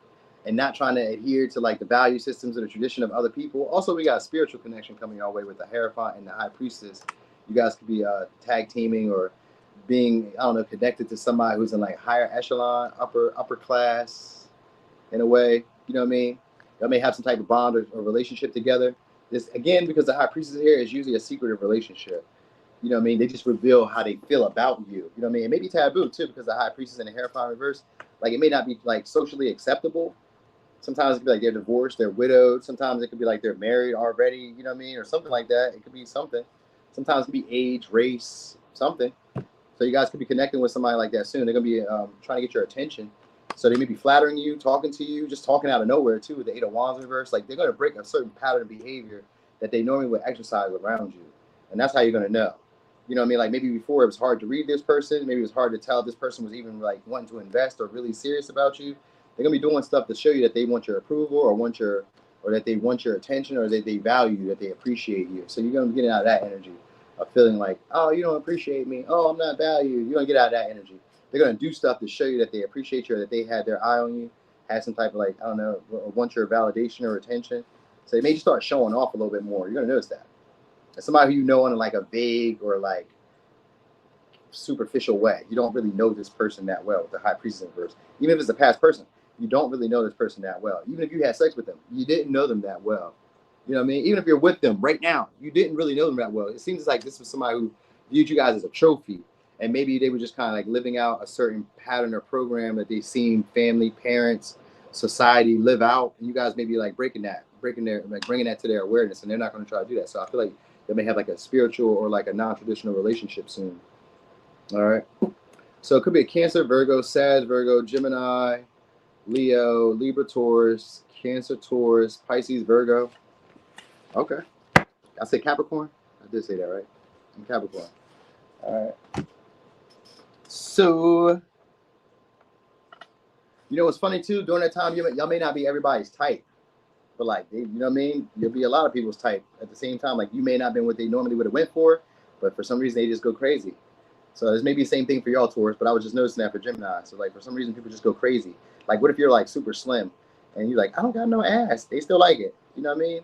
and not trying to adhere to like the value systems or the tradition of other people. Also, we got a spiritual connection coming our way with the Hierophant and the High Priestess. You guys could be tag teaming or being, I don't know, connected to somebody who's in like higher echelon, upper class in a way. You know what I mean? Y'all may have some type of bond or relationship together. This again, because the High Priestess here is usually a secretive relationship. You know what I mean? They just reveal how they feel about you. You know what I mean? It may be taboo too because the High Priestess and the Hierophant reverse, like it may not be like socially acceptable. Sometimes it could be like they're divorced, they're widowed. Sometimes it could be like they're married already, you know what I mean? Or something like that. It could be something. Sometimes it could be age, race, something. So you guys could be connecting with somebody like that soon. They're going to be trying to get your attention. So they may be flattering you, talking to you, just talking out of nowhere too with the Eight of Wands reverse. Like they're going to break a certain pattern of behavior that they normally would exercise around you. And that's how you're going to know. You know what I mean? Like maybe before it was hard to read this person. Maybe it was hard to tell if this person was even like wanting to invest or really serious about you. They're going to be doing stuff to show you that they want your approval or that they want your attention or that they value you, that they appreciate you. So you're going to get out of that energy of feeling like, oh, you don't appreciate me. Oh, I'm not valued. You're going to get out of that energy. They're going to do stuff to show you that they appreciate you or that they had their eye on you, had some type of like, I don't know, want your validation or attention. So they may just start showing off a little bit more. You're going to notice that. And somebody who you know in like a vague or like superficial way. You don't really know this person that well with the High Priestess reverse. Even if it's a past person, you don't really know this person that well. Even if you had sex with them, you didn't know them that well. You know what I mean? Even if you're with them right now, you didn't really know them that well. It seems like this was somebody who viewed you guys as a trophy. And maybe they were just kind of like living out a certain pattern or program that they've seen family, parents, society live out. And you guys may be like bringing that to their awareness, and they're not going to try to do that. So I feel like they may have like a spiritual or like a non-traditional relationship soon. All right. So it could be a Cancer, Virgo, Sag, Virgo, Gemini, Leo, Libra, Taurus, Cancer, Taurus, Pisces, Virgo. Okay. I said Capricorn? I did say that, right? I'm Capricorn. All right. So, you know what's funny too? During that time, y'all may not be everybody's type, but like, you know what I mean? You'll be a lot of people's type at the same time. Like, you may not have been what they normally would have went for, but for some reason they just go crazy. So this may be the same thing for y'all, Taurus, but I was just noticing that for Gemini. So like, for some reason, people just go crazy. Like, what if you're like super slim and you're like, I don't got no ass. They still like it. You know what I mean?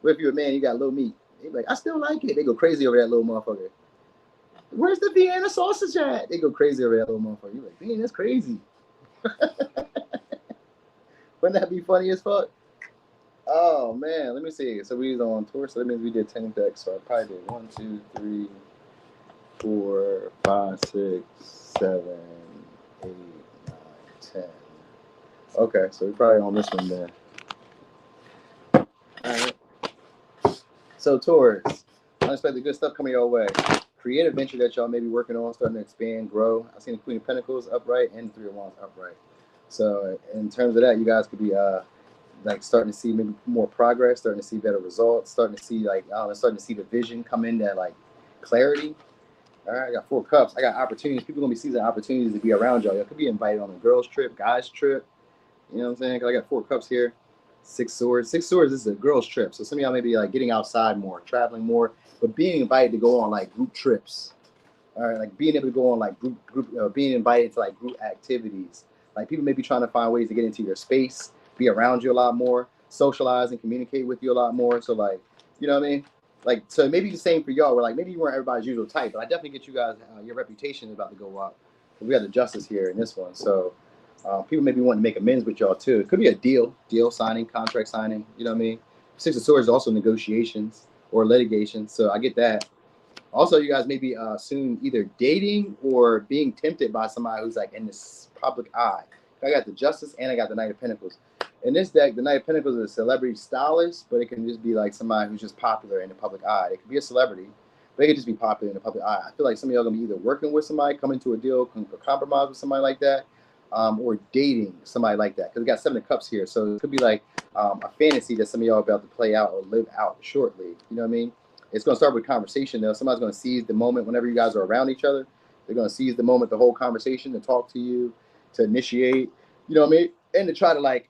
What if you're a man, you got little meat? They're like, I still like it. They go crazy over that little motherfucker. Where's the Vienna sausage at? They go crazy over that little motherfucker. You're like, man, that's crazy. Wouldn't that be funny as fuck? Oh, man. Let me see. So we was on Taurus. So that means we did 10 decks. So I probably did 1, 2, 3, 4, 5, 6, 7, 8, 9, 10. Okay. So we're probably on this one then. All right. So Taurus, unexpected good stuff coming your way. Creative venture that y'all may be working on, starting to expand, grow. I've seen the Queen of Pentacles upright and the Three of Wands upright. So in terms of that, you guys could be like starting to see maybe more progress, starting to see better results, starting to see like, I don't know, starting to see the vision come in, that like clarity. All right, I got 4 cups. I got opportunities. People gonna be seizing opportunities to be around y'all. Y'all could be invited on a girls trip, guys trip. You know what I'm saying? 'Cause I got 4 cups here. 6 swords. 6 swords is a girls trip. So some of y'all may be like getting outside more, traveling more, but being invited to go on like group trips. All right, like being able to go on like group being invited to like group activities. Like people may be trying to find ways to get into your space, be around you a lot more, socialize and communicate with you a lot more. So like, you know what I mean? Like, so maybe the same for y'all, where like maybe you weren't everybody's usual type, but I definitely get you guys, your reputation is about to go up. We got the justice here in this one. So people may be wanting to make amends with y'all too. It could be a deal signing, contract signing, you know what I mean? 6 of Swords is also negotiations or litigation. So I get that. Also, you guys may be soon either dating or being tempted by somebody who's like in this public eye. I got the Justice and I got the Knight of Pentacles. In this deck, the Knight of Pentacles is a celebrity stylist, but it can just be like somebody who's just popular in the public eye. It could be a celebrity, but it could just be popular in the public eye. I feel like some of y'all are going to be either working with somebody, coming to a deal, compromise with somebody like that, or dating somebody like that. Because we got 7 of Cups here. So it could be like a fantasy that some of y'all are about to play out or live out shortly. You know what I mean? It's going to start with conversation, though. Somebody's going to seize the moment whenever you guys are around each other. They're going to seize the moment, the whole conversation, to talk to you, to initiate, you know what I mean? And to try to, like,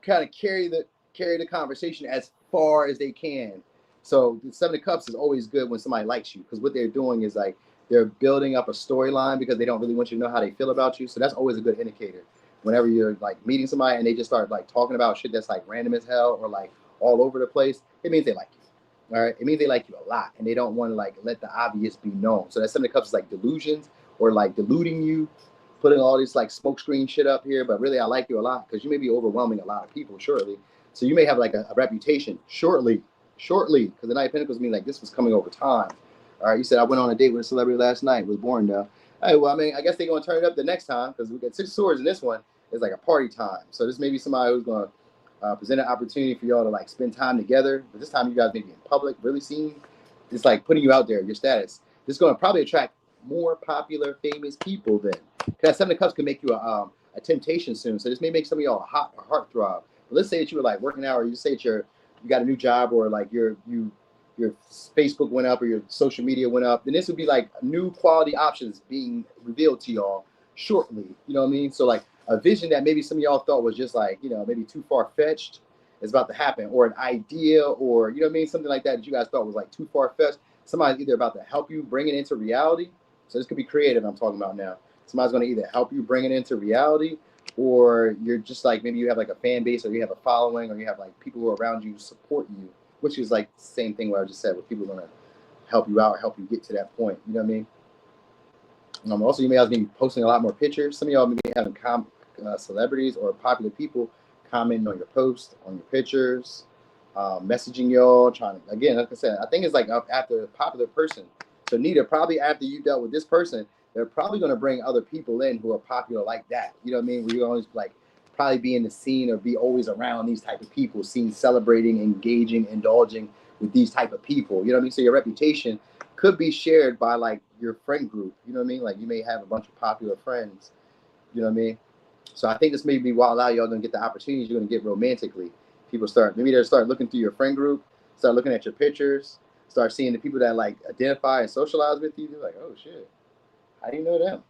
kind of carry the conversation as far as they can. So the 7 of Cups is always good when somebody likes you, because what they're doing is, like, they're building up a storyline because they don't really want you to know how they feel about you. So that's always a good indicator. Whenever you're, like, meeting somebody and they just start, like, talking about shit that's, like, random as hell or, like, all over the place, it means they like you. All right, it means they like you a lot, and they don't want to like let the obvious be known. So that 7 of Cups is like delusions or like deluding you, putting all this like smokescreen shit up here. But really, I like you a lot because you may be overwhelming a lot of people shortly. So you may have like a reputation shortly, because the Knight of Pentacles mean like this was coming over time. All right, you said I went on a date with a celebrity last night. Was born though. Hey, well, I mean, I guess they're gonna turn it up the next time because we got 6 of Swords in this one. It's like a party time. So this may be somebody who's gonna present an opportunity for y'all to like spend time together, but this time you guys may be in public, really seen. It's like putting you out there, your status. This is going to probably attract more popular, famous people then. Because 7 of Cups can make you a temptation soon. So this may make some of y'all a heart throb. But let's say that you were like working out, or you say that you got a new job, or like your Facebook went up, or your social media went up. Then this would be like new quality options being revealed to y'all shortly. You know what I mean? So like a vision that maybe some of y'all thought was just like, you know, maybe too far fetched is about to happen, or an idea, or you know what I mean, something like that you guys thought was like too far fetched. Somebody's either about to help you bring it into reality. So this could be creative. I'm talking about now. Somebody's going to either help you bring it into reality, or you're just like, maybe you have like a fan base, or you have a following, or you have like people who are around you support you, which is like the same thing what I just said, where people are going to help you out, help you get to that point. You know what I mean? Also, you may also be posting a lot more pictures. Some of y'all may be having celebrities or popular people commenting on your posts, on your pictures, messaging y'all, trying to, again, like I said, I think it's like up after a popular person. So Nita, probably after you dealt with this person, they're probably going to bring other people in who are popular like that. You know what I mean? Where you always like probably be in the scene, or be always around these type of people, seen celebrating, engaging, indulging with these type of people. You know what I mean? So your reputation could be shared by like your friend group. You know what I mean? Like you may have a bunch of popular friends. You know what I mean? So I think this may be while a lot of y'all don't get the opportunities you're going to get romantically. People maybe they'll start looking through your friend group, start looking at your pictures, start seeing the people that like identify and socialize with you. They're like, oh shit, how do you know them?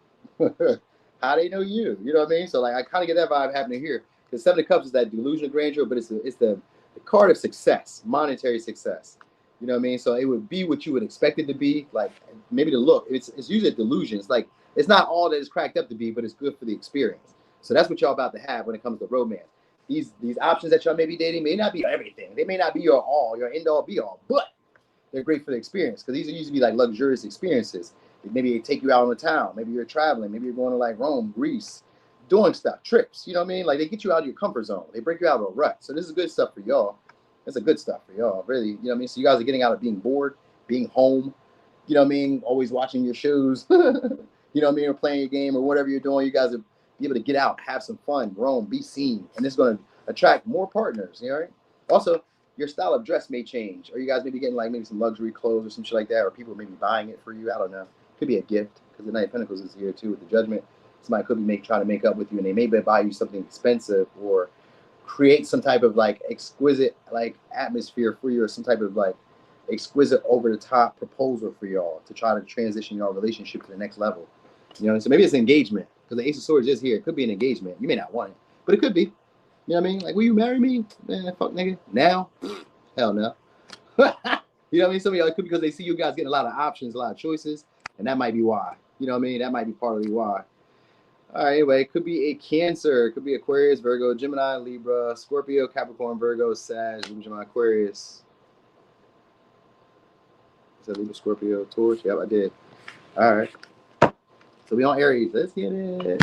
How do they know you? You know what I mean? So like I kind of get that vibe happening here. Because Seven of Cups is that delusion of grandeur, but it's the card of success, monetary success. You know what I mean? So it would be what you would expect it to be. Like maybe the look. It's usually a delusion. It's like it's not all that it's cracked up to be, but it's good for the experience. So that's what y'all about to have when it comes to romance. These options that y'all may be dating may not be everything. They may not be your all, your end all be all, but they're great for the experience, because these are usually like luxurious experiences. Maybe they take you out on the town. Maybe you're traveling. Maybe you're going to like Rome, Greece, doing stuff, trips. You know what I mean? Like they get you out of your comfort zone. They break you out of a rut. So this is good stuff for y'all. It's a good stuff for y'all, really. You know what I mean? So you guys are getting out of being bored, being home. You know what I mean? Always watching your shows. You know what I mean? Or playing your game or whatever you're doing. You guys are be able to get out, have some fun, roam, be seen, and it's going to attract more partners. You know, right? Also, your style of dress may change, or you guys may be getting like maybe some luxury clothes or some shit like that, or people may be buying it for you. I don't know. Could be a gift, because the Knight of Pentacles is here too with the Judgment. Somebody could be trying to make up with you, and they may buy you something expensive, or create some type of like exquisite like atmosphere for you, or some type of like exquisite over the top proposal for y'all to try to transition your relationship to the next level. You know, so maybe it's an engagement, because the Ace of Swords is here. It could be an engagement. You may not want it, but it could be. You know what I mean? Like, will you marry me? Man, fuck nigga. Now? Hell no. You know what I mean? Some of y'all, it could be because they see you guys getting a lot of options, a lot of choices, and that might be why. You know what I mean? That might be partly why. All right, anyway, it could be a Cancer. It could be Aquarius, Virgo, Gemini, Libra, Scorpio, Capricorn, Virgo, Sag, Gemini, Aquarius. Is that Libra, Scorpio, Taurus? Yep, I did. All right. So we on Aries. Let's get it.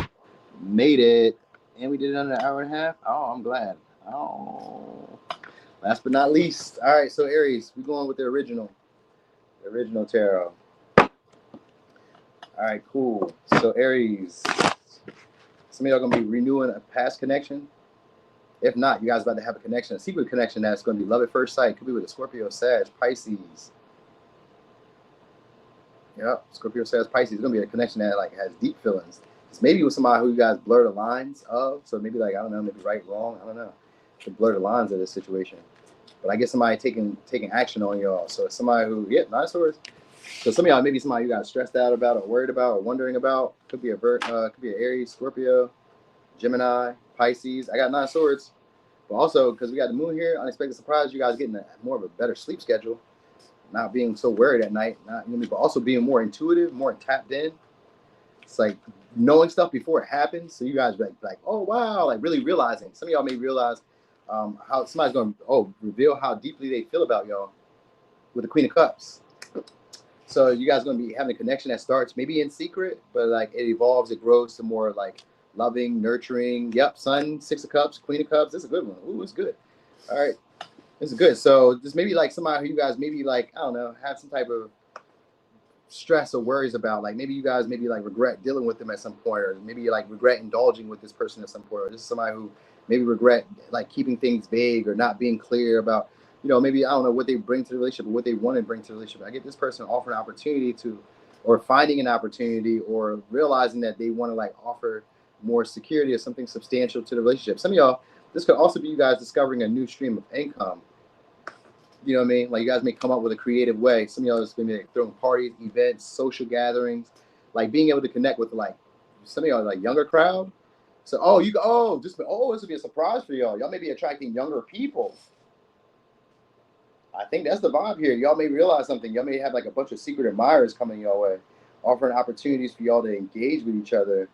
Made it. And we did it under an hour and a half. Oh, I'm glad. Oh. Last but not least. All right, so Aries, we're going with the original tarot. All right, cool. So Aries, some of y'all gonna be renewing a past connection. If not, you guys about to have a connection, a secret connection that's gonna be love at first sight. Could be with a Scorpio, Sag, Pisces. Yep, Scorpio, Sag, Pisces. It's gonna be a connection that like has deep feelings. It's maybe with somebody who you guys blur the lines of. So maybe like, I don't know, maybe right, wrong, I don't know. To blur the lines of this situation. But I get somebody taking action on y'all. So it's somebody who, yeah, 9 of Swords. So some of y'all, maybe somebody you got stressed out about, or worried about, or wondering about. Could be an Aries, Scorpio, Gemini, Pisces. I got 9 of Swords. But also, because we got the moon here, unexpected surprise, you guys getting more of a better sleep schedule. Not being so worried at night. But also being more intuitive, more tapped in. It's like knowing stuff before it happens. So you guys like, oh, wow, like really realizing. Some of y'all may realize how somebody's going to reveal how deeply they feel about y'all with the Queen of Cups. So you guys are going to be having a connection that starts maybe in secret, but like it evolves, it grows to more like loving, nurturing. Yep, Sun, 6 of Cups, Queen of Cups. This is a good one. Ooh, it's good. All right, this is good. So this maybe like somebody who you guys maybe like, I don't know, have some type of stress or worries about. Like maybe you guys maybe like regret dealing with them at some point, or maybe you like regret indulging with this person at some point, or this is somebody who maybe regret like keeping things vague or not being clear about, you know, maybe I don't know what they bring to the relationship or what they want to bring to the relationship. I get this person offering an opportunity to, or finding an opportunity, or realizing that they want to like offer more security or something substantial to the relationship. Some of y'all, this could also be you guys discovering a new stream of income. You know what I mean? Like you guys may come up with a creative way. Some of y'all is going to be like throwing parties, events, social gatherings, like being able to connect with like some of y'all like younger crowd. So this would be a surprise for y'all. Y'all may be attracting younger people. I think that's the vibe here. Y'all may realize something. Y'all may have like a bunch of secret admirers coming your way, offering opportunities for y'all to engage with each other.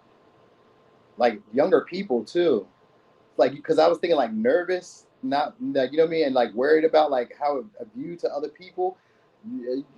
Like younger people too. Like, because I was thinking like nervous, not like, you know what I mean, and like worried about like how a view to other people.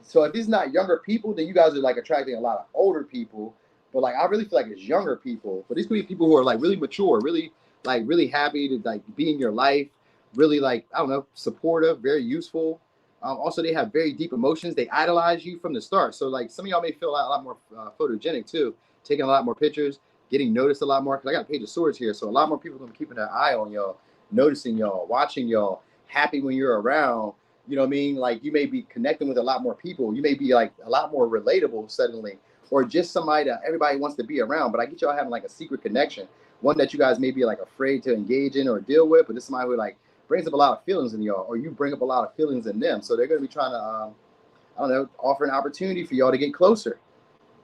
So if it's not younger people, then you guys are like attracting a lot of older people. But like I really feel like it's younger people. But these could be people who are like really mature, really happy to like be in your life, really like, I don't know, supportive, very useful. Also, they have very deep emotions. They idolize you from the start. So like some of y'all may feel a lot more photogenic too, taking a lot more pictures, getting noticed a lot more. Because I got a page of swords here, so a lot more people are gonna be keeping their eye on y'all, noticing y'all, watching y'all, happy when you're around. You know what I mean? Like you may be connecting with a lot more people. You may be like a lot more relatable suddenly, or just somebody that everybody wants to be around. But I get y'all having like a secret connection, one that you guys may be like afraid to engage in or deal with. But this is somebody who like brings up a lot of feelings in y'all, or you bring up a lot of feelings in them. So they're gonna be trying to, I don't know, offer an opportunity for y'all to get closer.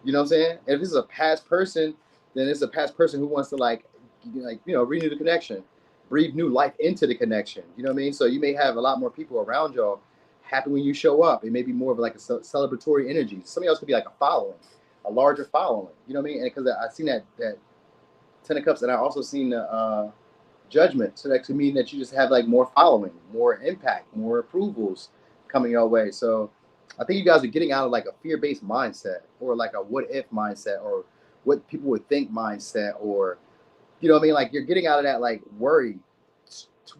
You know what I'm saying? And if this is a past person, then it's a past person who wants to like renew the connection, breathe new life into the connection. You know what I mean? So you may have a lot more people around y'all happy when you show up. It may be more of like a celebratory energy. Some of y'all could be like a following, a larger following. You know what I mean? And because I've seen that Ten of Cups, and I also seen the Judgment. So that could mean that you just have like more following, more impact, more approvals coming your way. So I think you guys are getting out of like a fear-based mindset, or like a what-if mindset, or what people would think mindset, or you know what I mean? Like you're getting out of that like worrying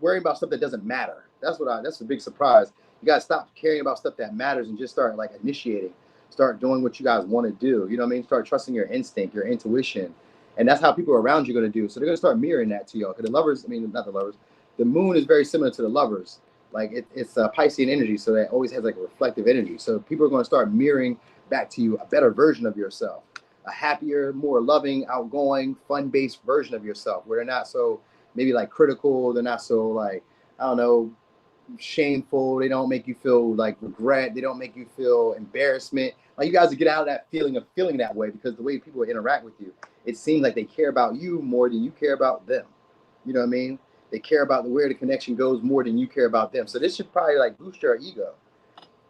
about stuff that doesn't matter. That's a big surprise. You gotta stop caring about stuff that matters and just start like initiating, start doing what you guys want to do. You know what I mean? Start trusting your instinct, your intuition. And that's how people around you are going to do. So they're going to start mirroring that to y'all. Because the lovers, not the lovers, the moon is very similar to the lovers. Like it's a Piscean energy, so that always has like a reflective energy. So people are going to start mirroring back to you a better version of yourself, a happier, more loving, outgoing, fun-based version of yourself, where they're not so maybe like critical. They're not so like, I don't know, shameful. They don't make you feel like regret. They don't make you feel embarrassment. Like you guys to get out of that feeling of feeling that way, because the way people interact with you, it seems like they care about you more than you care about them. You know what I mean? They care about where the connection goes more than you care about them. So this should probably like boost your ego.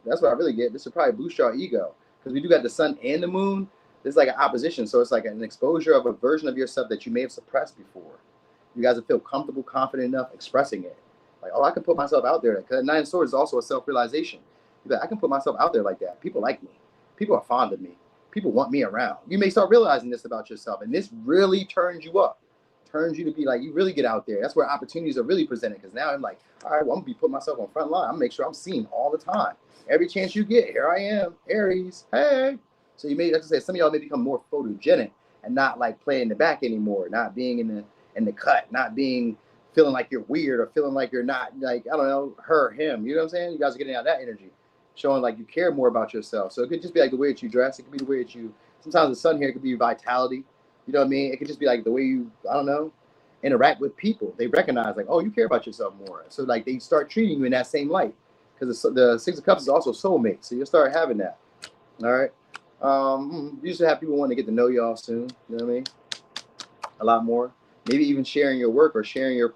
That's what I really get. This should probably boost your ego, because we do got the sun and the moon. There's like an opposition. So it's like an exposure of a version of yourself that you may have suppressed before. You guys will feel comfortable, confident enough expressing it. Like, oh, I can put myself out there. Because Nine of Swords is also a self-realization. You're like, I can put myself out there like that. People like me. People are fond of me. People want me around. You may start realizing this about yourself, and this really turns you up, turns you to be like, you really get out there. That's where opportunities are really presented. Because now I'm like, all right, well, I'm gonna be putting myself on front line. I'm gonna make sure I'm seen all the time. Every chance you get, here I am, Aries. Hey. So you may, like I said, some of y'all may become more photogenic and not like playing the back anymore, not being in the cut, not being feeling like you're weird, or feeling like you're not like, I don't know, her, him. You know what I'm saying? You guys are getting out that energy, showing like you care more about yourself. So it could just be like the way that you dress. It could be the way that you, sometimes the sun here could be vitality. You know what I mean? It could just be like the way you, I don't know, interact with people. They recognize like, oh, you care about yourself more. So like they start treating you in that same light, because the Six of Cups is also soulmate. So you'll start having that. All right. You should have people wanting to get to know y'all soon. You know what I mean? A lot more. Maybe even sharing your work, or sharing your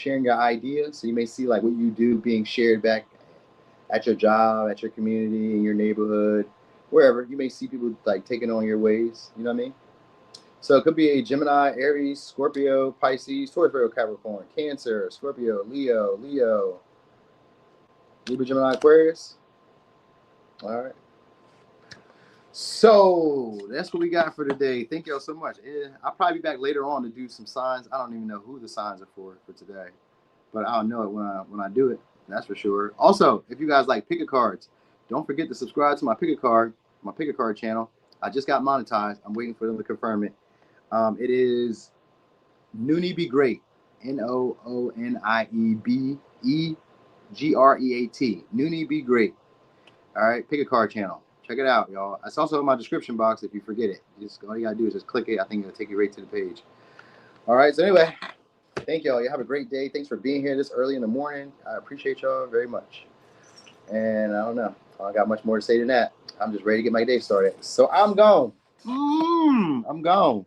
ideas. So you may see like what you do being shared back at your job, at your community, in your neighborhood, wherever. You may see people like taking on your ways. You know what I mean? So it could be a Gemini, Aries, Scorpio, Pisces, Taurus, Virgo, Capricorn, Cancer, Scorpio, Leo, Libra, Gemini, Aquarius. All right. So that's what we got for today. Thank y'all so much. I'll probably be back later on to do some signs. I don't even know who the signs are for today, but I'll know it when I do it. That's for sure. Also, if you guys like pick a cards, don't forget to subscribe to my pick a card channel. I just got monetized. I'm waiting for them to confirm it. It is Noonie Be Great. NOONIEBEGREAT. Noonie Be Great. All right, pick a card channel. Check it out, y'all. It's also in my description box if you forget it. Just all you gotta do is just click it. I think it'll take you right to the page. All right. So anyway, thank y'all. You have a great day. Thanks for being here this early in the morning. I appreciate y'all very much. And I don't know. I don't got much more to say than that. I'm just ready to get my day started. So I'm gone. I'm gone.